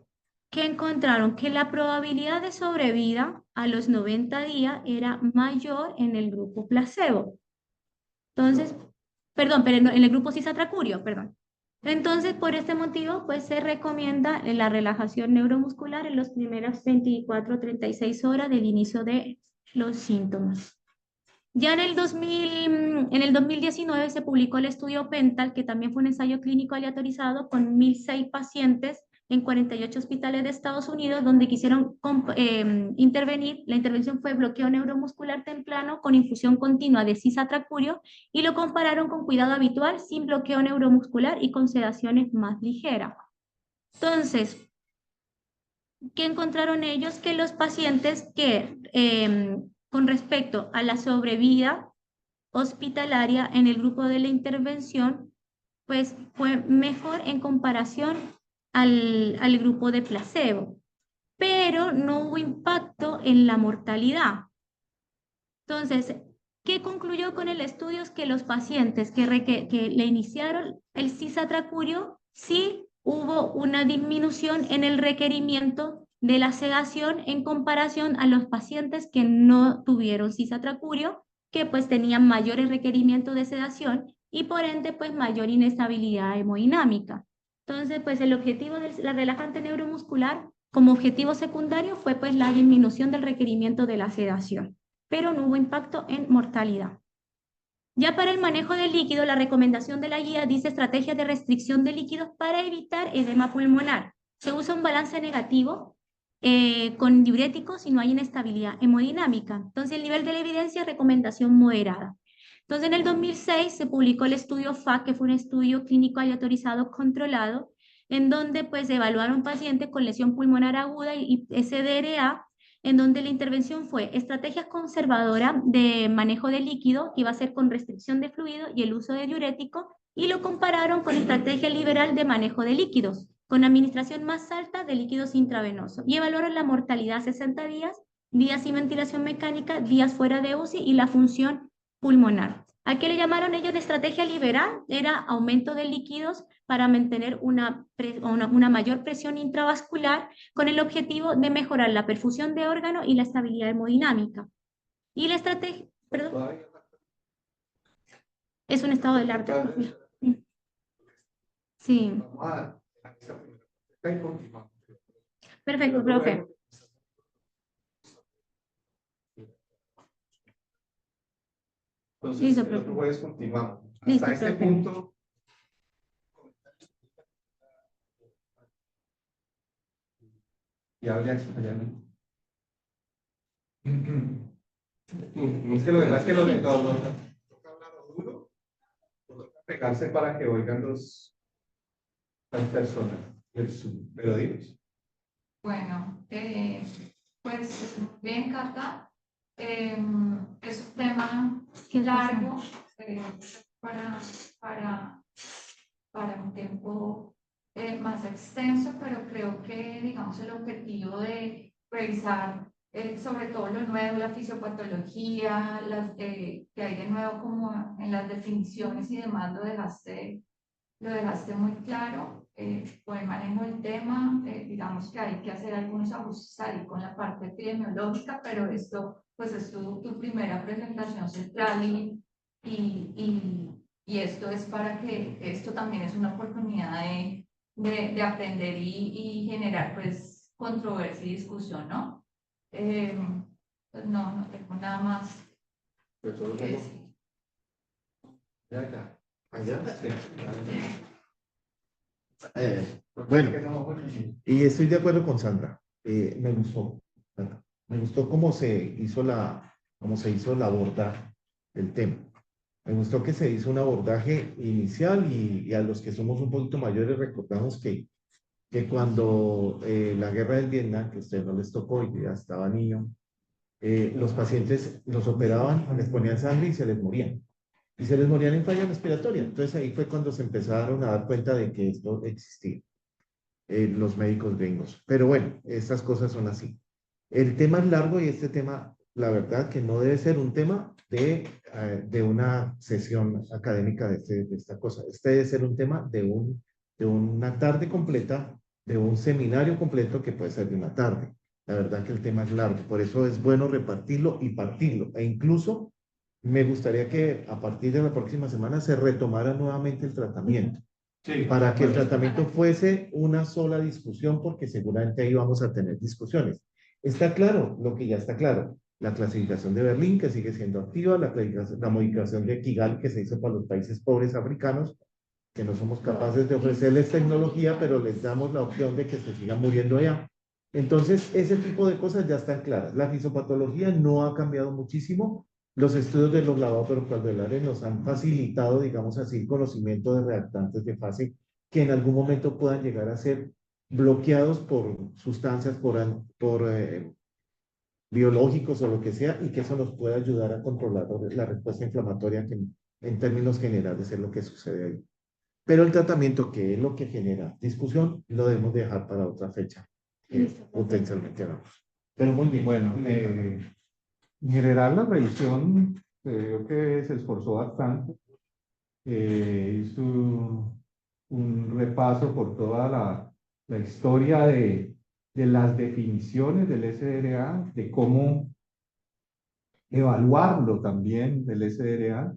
que encontraron que la probabilidad de sobrevida a los 90 días era mayor en el grupo placebo. Entonces, perdón, pero en el grupo cisatracurio, perdón. Entonces, por este motivo, pues se recomienda la relajación neuromuscular en las primeras 24 o 36 horas del inicio de los síntomas. Ya en el 2019 se publicó el estudio PENTAL, que también fue un ensayo clínico aleatorizado con 1.006 pacientes en 48 hospitales de Estados Unidos, donde quisieron intervenir. La intervención fue bloqueo neuromuscular temprano con infusión continua de cisatracurio y lo compararon con cuidado habitual sin bloqueo neuromuscular y con sedaciones más ligeras. Entonces, ¿qué encontraron ellos? Que los pacientes que con respecto a la sobrevida hospitalaria en el grupo de la intervención, pues fue mejor en comparación al grupo de placebo, pero no hubo impacto en la mortalidad. Entonces, ¿qué concluyó con el estudio? Es que los pacientes que le iniciaron el cisatracurio, sí hubo una disminución en el requerimiento de la sedación en comparación a los pacientes que no tuvieron cisatracurio, que pues tenían mayores requerimientos de sedación y por ende pues mayor inestabilidad hemodinámica. Entonces pues el objetivo de la relajante neuromuscular como objetivo secundario fue pues la disminución del requerimiento de la sedación, pero no hubo impacto en mortalidad. Ya para el manejo del líquido, la recomendación de la guía dice estrategias de restricción de líquidos para evitar edema pulmonar. Se usa un balance negativo con diuréticos y no hay inestabilidad hemodinámica. Entonces, el nivel de la evidencia es recomendación moderada. Entonces, en el 2006 se publicó el estudio FAC, que fue un estudio clínico aleatorizado controlado, en donde pues evaluaron pacientes con lesión pulmonar aguda y SDRA, en donde la intervención fue estrategias conservadoras de manejo de líquido, que iba a ser con restricción de fluido y el uso de diurético, y lo compararon con estrategia liberal de manejo de líquidos, con administración más alta de líquidos intravenosos y evaluaron la mortalidad a 60 días, días sin ventilación mecánica, días fuera de UCI y la función pulmonar. ¿A qué le llamaron ellos de estrategia liberal? Era aumento de líquidos para mantener una mayor presión intravascular con el objetivo de mejorar la perfusión de órganos y la estabilidad hemodinámica. Y la estrategia, perdón, es un estado del arte. Sí. Perfecto, profe. Entonces, Listo, el otro profe. jueves continuamos. Listo, Hasta este profe. punto. Y habla allá, ¿no? Es que lo demás que lo de toca hablarlo duro, toca pegarse para que oigan las personas del Zoom. Pero dinos. Bueno, pues bien, Cata, es un tema largo para, para, para un tiempo más extenso, pero creo que, digamos, el objetivo de revisar sobre todo lo nuevo, la fisiopatología, que hay de nuevo como en las definiciones y demás, lo dejaste muy claro, buen manejo del tema, digamos que hay que hacer algunos ajustes ahí con la parte epidemiológica, pero esto pues es tu primera presentación central y esto es para que esto también es una oportunidad de aprender y generar pues controversia y discusión, ¿no? Pues no tengo nada más que decir. Bueno, y estoy de acuerdo con Sandra. Me gustó. Me gustó cómo se hizo la abordaje del tema. Me gustó que se hizo un abordaje inicial y a los que somos un poquito mayores recordamos que cuando la guerra del Vietnam, que a ustedes no les tocó y que ya estaba niño, los pacientes los operaban, les ponían sangre y se les morían. Y se les morían en falla respiratoria. Entonces ahí fue cuando se empezaron a dar cuenta de que esto existía, los médicos gringos. Pero bueno, estas cosas son así. El tema es largo y este tema, la verdad, que no debe ser un tema de una sesión académica de esta cosa. Este debe ser un tema de una tarde completa, de un seminario completo que puede ser de una tarde. La verdad que el tema es largo, por eso es bueno repartirlo y partirlo. E incluso me gustaría que a partir de la próxima semana se retomara nuevamente el tratamiento. Sí, Para que el tratamiento fuese una sola discusión, porque seguramente ahí vamos a tener discusiones. Está claro lo que ya está claro. La clasificación de Berlín, que sigue siendo activa, la modificación de Kigali, que se hizo para los países pobres africanos, que no somos capaces de ofrecerles tecnología, pero les damos la opción de que se sigan muriendo allá. Entonces, ese tipo de cosas ya están claras. La fisiopatología no ha cambiado muchísimo. Los estudios de los lavadoperocaldulares nos han facilitado, digamos así, el conocimiento de reactantes de fase que en algún momento puedan llegar a ser bloqueados por sustancias, por biológicos o lo que sea, y que eso nos pueda ayudar a controlar la respuesta inflamatoria, que en términos generales es lo que sucede ahí. Pero el tratamiento, que es lo que genera discusión, lo debemos dejar para otra fecha, que potencialmente hagamos. Pero muy bien. Bueno, en general la revisión creo que se esforzó bastante. Hizo un repaso por toda la historia de las definiciones del SDRA, de cómo evaluarlo también del SDRA.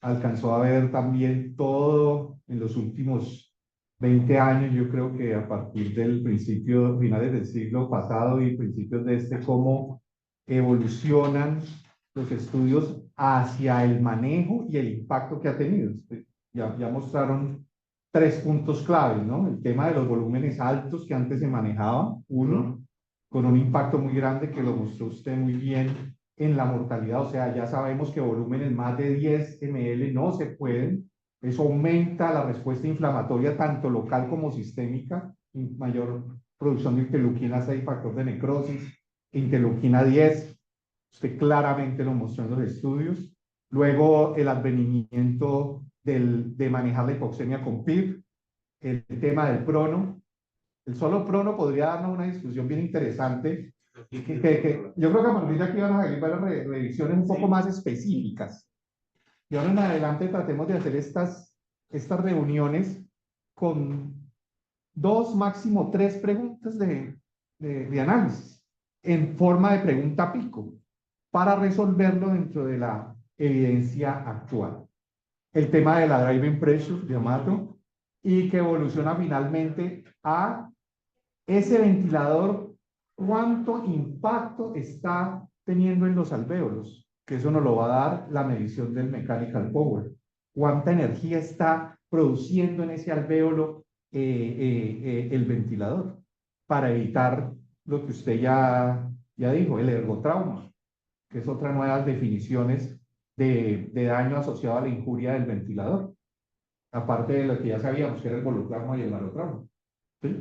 Alcanzó a ver también todo en los últimos 20 años, yo creo que a partir del principio, finales del siglo pasado y principios de este, cómo evolucionan los estudios hacia el manejo y el impacto que ha tenido. Ya mostraron 3 puntos claves, ¿no? El tema de los volúmenes altos que antes se manejaban, uno, con un impacto muy grande que lo mostró usted muy bien en la mortalidad. O sea, ya sabemos que volúmenes más de 10 ml no se pueden. Eso aumenta la respuesta inflamatoria tanto local como sistémica, mayor producción de interleuquina 6, factor de necrosis, interleuquina 10. Usted claramente lo mostró en los estudios. Luego, el advenimiento de manejar la hipoxemia con PIB, el tema del prono, El solo prono podría darnos una discusión bien interesante. Yo creo que a partir de aquí van a salir varias revisiones un poco más específicas. Y ahora en adelante tratemos de hacer estas reuniones con 2, máximo 3 preguntas de análisis en forma de pregunta pico para resolverlo dentro de la evidencia actual. El tema de la driving pressure de Amato y que evoluciona finalmente a ese ventilador, cuánto impacto está teniendo en los alvéolos, que eso nos lo va a dar la medición del mechanical power. Cuánta energía está produciendo en ese alvéolo el ventilador para evitar lo que usted ya dijo, el ergotrauma, que es otra nuevas definiciones de daño asociado a la injuria del ventilador, aparte de lo que ya sabíamos que era el volutrauma y el barotrauma. ¿Sí?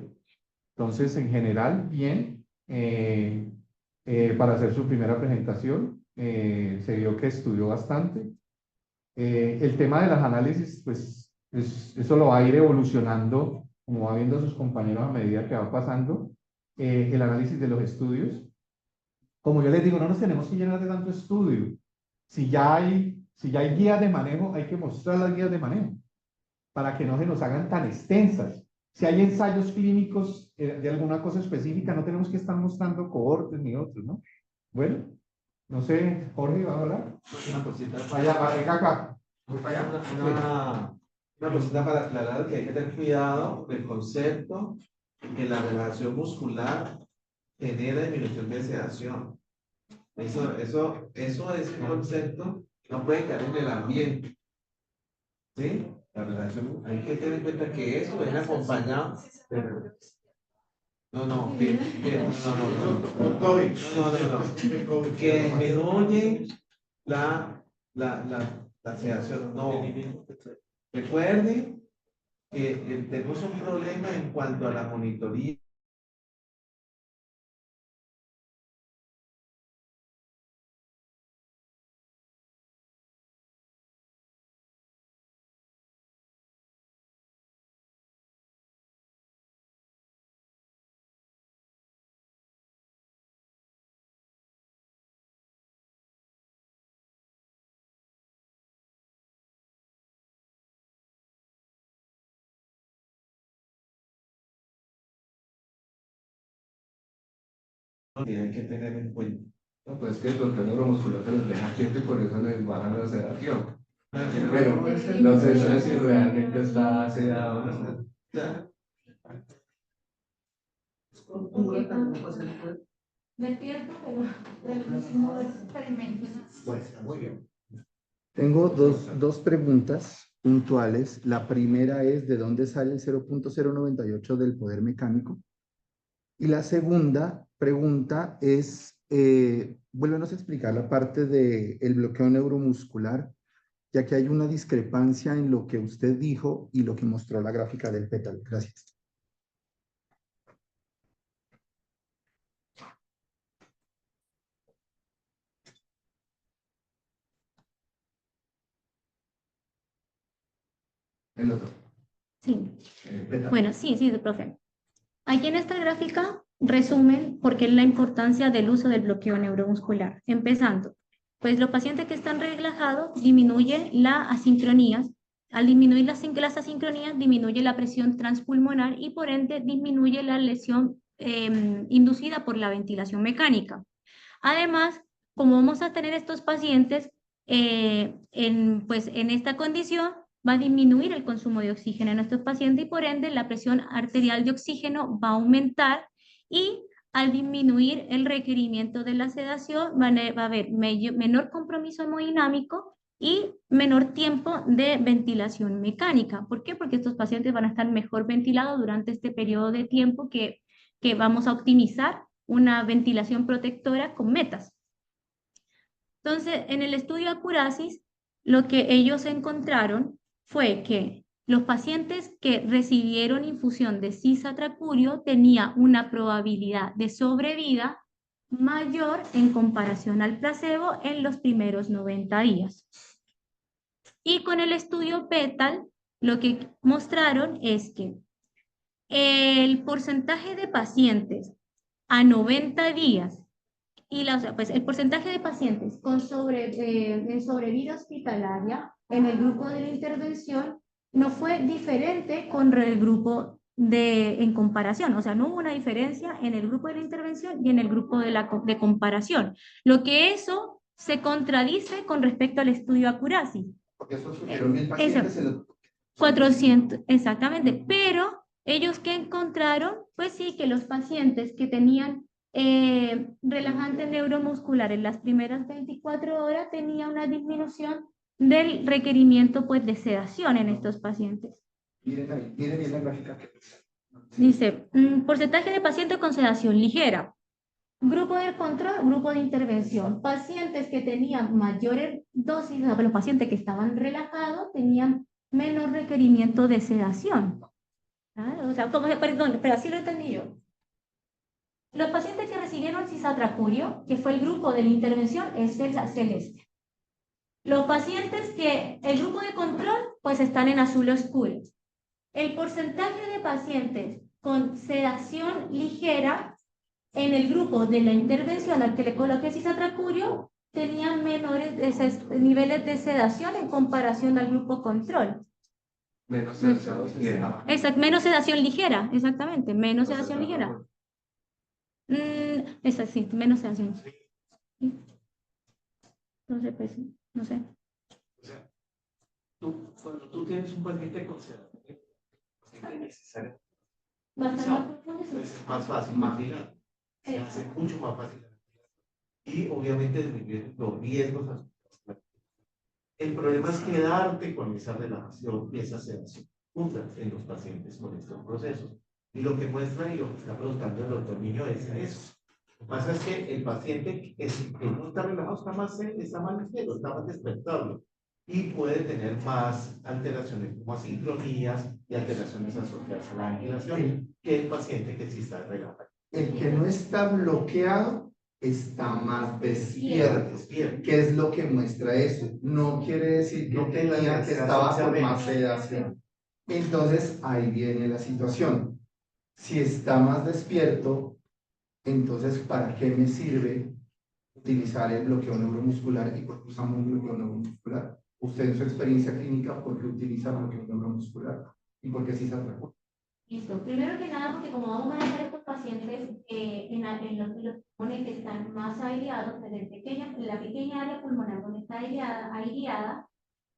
Entonces, en general, bien, para hacer su primera presentación, se vio que estudió bastante. El tema de los análisis, pues, eso lo va a ir evolucionando, como va viendo sus compañeros a medida que va pasando. El análisis de los estudios. Como yo les digo, no nos tenemos que llenar de tanto estudio. Si ya hay guías de manejo, hay que mostrar las guías de manejo para que no se nos hagan tan extensas. Si hay ensayos clínicos de alguna cosa específica, no tenemos que estar mostrando cohortes ni otros, ¿no? Bueno, no sé, Jorge, ¿va a hablar? Una cosita. Venga acá. Voy para allá. Una cosita para aclarar que hay que tener cuidado del concepto que la relajación muscular genera disminución de sedación. Eso es un concepto que no puede caer en el ambiente. ¿Sí? La relación, hay que tener en cuenta que eso viene acompañado. No, que disminuye la sedación. No. Recuerden que tenemos un problema en cuanto a la monitoría. Que hay que tener en cuenta. No, pues que el bloqueo neuromuscular se los deja quieto y por eso les baja la sedación. Pero no sé si realmente está sedado o no. Despierto, pero no experimentos. Muy bien. Tengo dos preguntas puntuales. La primera es ¿de dónde sale el 0.098 del poder mecánico? Y la segunda pregunta es, vuélvenos a explicar la parte del bloqueo neuromuscular, ya que hay una discrepancia en lo que usted dijo y lo que mostró la gráfica del pétalo. Gracias. El otro. Sí. Bueno, sí, profe. Aquí en esta gráfica resumen por qué la importancia del uso del bloqueo neuromuscular. Empezando, pues los pacientes que están relajados disminuye la asincronía. Al disminuir las asincronías, disminuye la presión transpulmonar y por ende disminuye la lesión inducida por la ventilación mecánica. Además, como vamos a tener estos pacientes en esta condición, va a disminuir el consumo de oxígeno en nuestros pacientes y por ende la presión arterial de oxígeno va a aumentar y al disminuir el requerimiento de la sedación va a haber menor compromiso hemodinámico y menor tiempo de ventilación mecánica. ¿Por qué? Porque estos pacientes van a estar mejor ventilados durante este periodo de tiempo que vamos a optimizar una ventilación protectora con metas. Entonces, en el estudio Acurasis, lo que ellos encontraron fue que los pacientes que recibieron infusión de cisatracurio tenían una probabilidad de sobrevida mayor en comparación al placebo en los primeros 90 días. Y con el estudio PETAL, lo que mostraron es que El porcentaje de pacientes a 90 días y pues el porcentaje de pacientes con sobrevida hospitalaria en el grupo de la intervención no fue diferente con el grupo en comparación, o sea, no hubo una diferencia en el grupo de la intervención y en el grupo de comparación, lo que eso se contradice con respecto al estudio Accuracy. Porque eso surgieron 1000 pacientes. Eso, 400, exactamente, pero ellos que encontraron, pues sí, que los pacientes que tenían relajante neuromuscular en las primeras 24 horas tenía una disminución del requerimiento pues de sedación en estos pacientes. Miren ahí, miren bien la gráfica. Dice, porcentaje de pacientes con sedación ligera. Grupo de control, grupo de intervención. Pacientes que tenían mayores dosis, o sea, los pacientes que estaban relajados tenían menos requerimiento de sedación. ¿Ah? O sea, perdón, pero así lo entendí yo. Los pacientes que recibieron cisatracurio, que fue el grupo de la intervención, es el celeste. Los pacientes que, el grupo de control, pues están en azul oscuro. El porcentaje de pacientes con sedación ligera en el grupo de la intervención al que le coloqué cisatracurio tenían menores niveles de sedación en comparación al grupo control. Menos sedación ligera. Exacto, menos sedación ligera, exactamente, menos sedación ligera. Esa sí, menos sedación. Entonces, pues, no sé. O sea, cuando tú tienes un paciente con sedación, es necesario. Es más fácil mastigar. Se hace mucho más fácil. Y obviamente disminuir los riesgos. El problema es quedarte con esa relajación y esa sedación juntas en los pacientes con estos procesos. Y lo que muestra y lo que está preguntando el doctor Niño es eso. Lo que pasa es que el paciente que no está relajado está más ligero, está más despertable y puede tener más alteraciones como asincronías y alteraciones asociadas a la aniquilación que el paciente que sí está relajado. El que no está bloqueado está más despierto. ¿Qué es lo que muestra eso? No quiere decir que No que tenía la que estaba sedación por sea más sedación. Entonces ahí viene la situación. Si está más despierto, entonces ¿para qué me sirve utilizar el bloqueo neuromuscular? ¿Y por qué usamos bloqueo neuromuscular? Usted en su experiencia clínica, ¿por qué utiliza bloqueo neuromuscular? ¿Y por qué sí se atrapó? Listo. Primero que nada, porque como vamos a manejar estos pacientes en los pulmones que están más aireados, en la pequeña área pulmonar donde está aireada,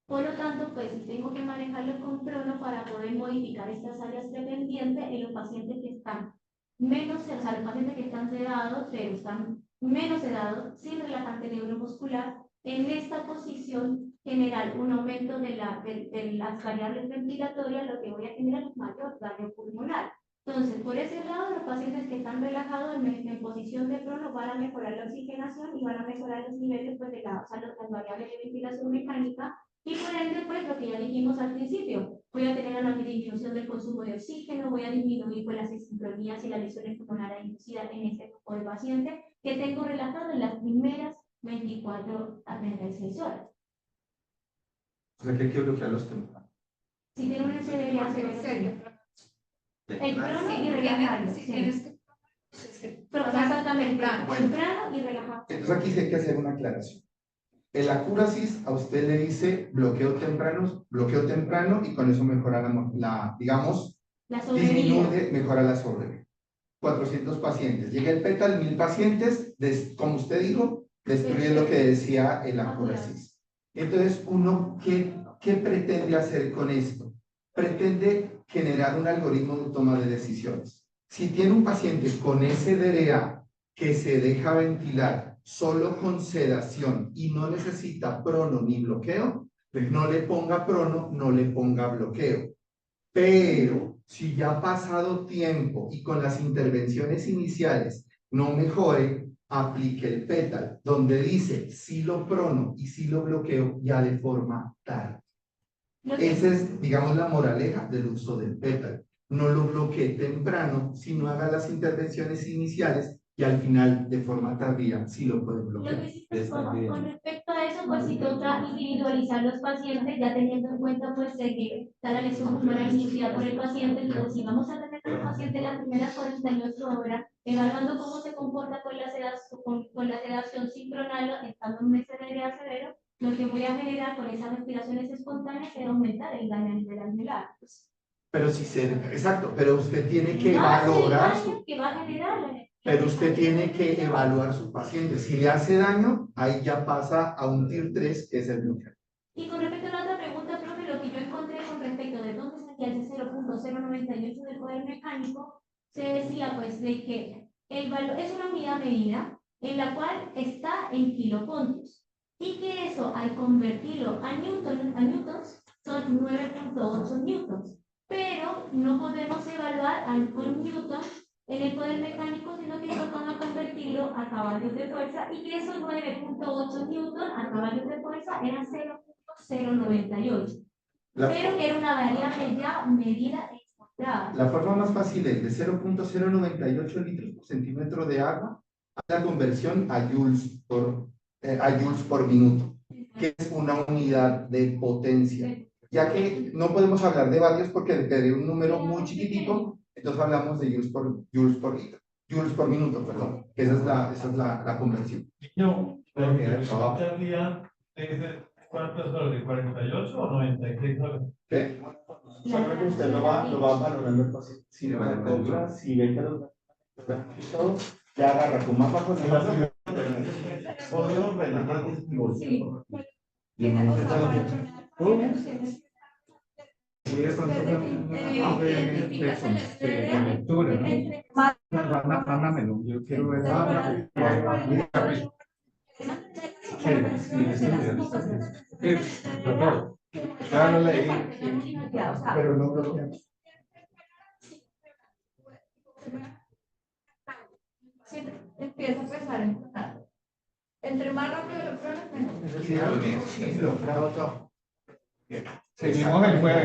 por lo tanto, pues tengo que manejarlos con crono para poder modificar estas áreas dependientes en los pacientes que están menos, o sea, los pacientes que están sedados, pero están menos sedados, sin relajante neuromuscular. En esta posición general, un aumento de las variables ventilatorias, lo que voy a generar es mayor daño pulmonar. Entonces, por ese lado, los pacientes que están relajados en posición de crono van a mejorar la oxigenación y van a mejorar los niveles pues, las variables de ventilación mecánica. Y por ende, pues lo que ya dijimos al principio, voy a tener una disminución del consumo de oxígeno, voy a disminuir pues, las asincronías y las lesiones pulmonares inducidas en este grupo de pacientes que tengo relajado en las primeras 24 a 36 horas. O sea, que hay que bloquear los tempranos. Si tiene una severidad severa, el crono y relajarlo. Pero exactamente, temprano y relajado. Entonces aquí sí hay que hacer una aclaración. El Accuracy a usted le dice bloqueo temprano y con eso mejora digamos, disminuye, mejora la sobrevida. 400 pacientes. Llega el PETAL, 1000 pacientes, como usted dijo, destruye lo que decía el Accuracy. Entonces, uno, ¿qué pretende hacer con esto? Pretende generar un algoritmo de toma de decisiones. Si tiene un paciente con SDRA que se deja ventilar solo con sedación y no necesita prono ni bloqueo, pues no le ponga prono, no le ponga bloqueo. Pero si ya ha pasado tiempo y con las intervenciones iniciales no mejore, aplique el PETAL, donde dice si lo prono y si lo bloqueo ya de forma tarde. Esa es, digamos, la moraleja del uso del PETAL. No lo bloquee temprano, sino haga las intervenciones iniciales y al final, de forma tardía, sí lo puede bloquear. Lo que sí, pues, con respecto a eso, pues si toca individualizar los pacientes, ya teniendo en cuenta pues que está la lesión pulmonar iniciada por el paciente, entonces si vamos a tener con el paciente las primeras 48 horas, evaluando cómo se comporta con la sedación sincronal, estando en un SDRA severo, lo que voy a generar con esas respiraciones espontáneas es aumentar el daño a nivel alveolar. Pero si se, exacto, pero usted tiene que valorar su, que va a generar. pero usted tiene que evaluar su paciente. Si le hace daño, ahí ya pasa a un tier 3, que es el nuclear. Y con respecto a la otra pregunta, profe, lo que yo encontré con respecto de dónde salía ese 0.098 del poder mecánico, se decía pues de que el valor es una unidad medida en la cual está en kilopuntos y que eso al convertirlo a newtons son 9.8 newtons, pero no podemos evaluar con newtons en el poder mecánico, sino que eso van a convertirlo a caballos de fuerza y que esos 9.8 newtons a caballos de fuerza eran 0.098, pero que era una variable ya medida encontrada. La forma más fácil es de 0.098 litros por centímetro de agua a la conversión a joules por minuto, que es una unidad de potencia. Ya que no podemos hablar de vatios porque de un número muy chiquitito, entonces hablamos de joules por minuto, perdón, que esa es la conversión. ¿Cuántos horas? ¿De 48 o 96 horas? ¿Qué? Solo que usted lo va valorando el paciente. Si lo compra, si ve que lo todo, ya agarra con mapa con el otro. Obvio, relajante. De lectura, ¿no? Mándamelo, yo quiero ver. Doctor, ya lo leí, pero no creo que... Empieza a pensar en total. Entre más rápido lo pruebes, mejor. Seguimos el jueves.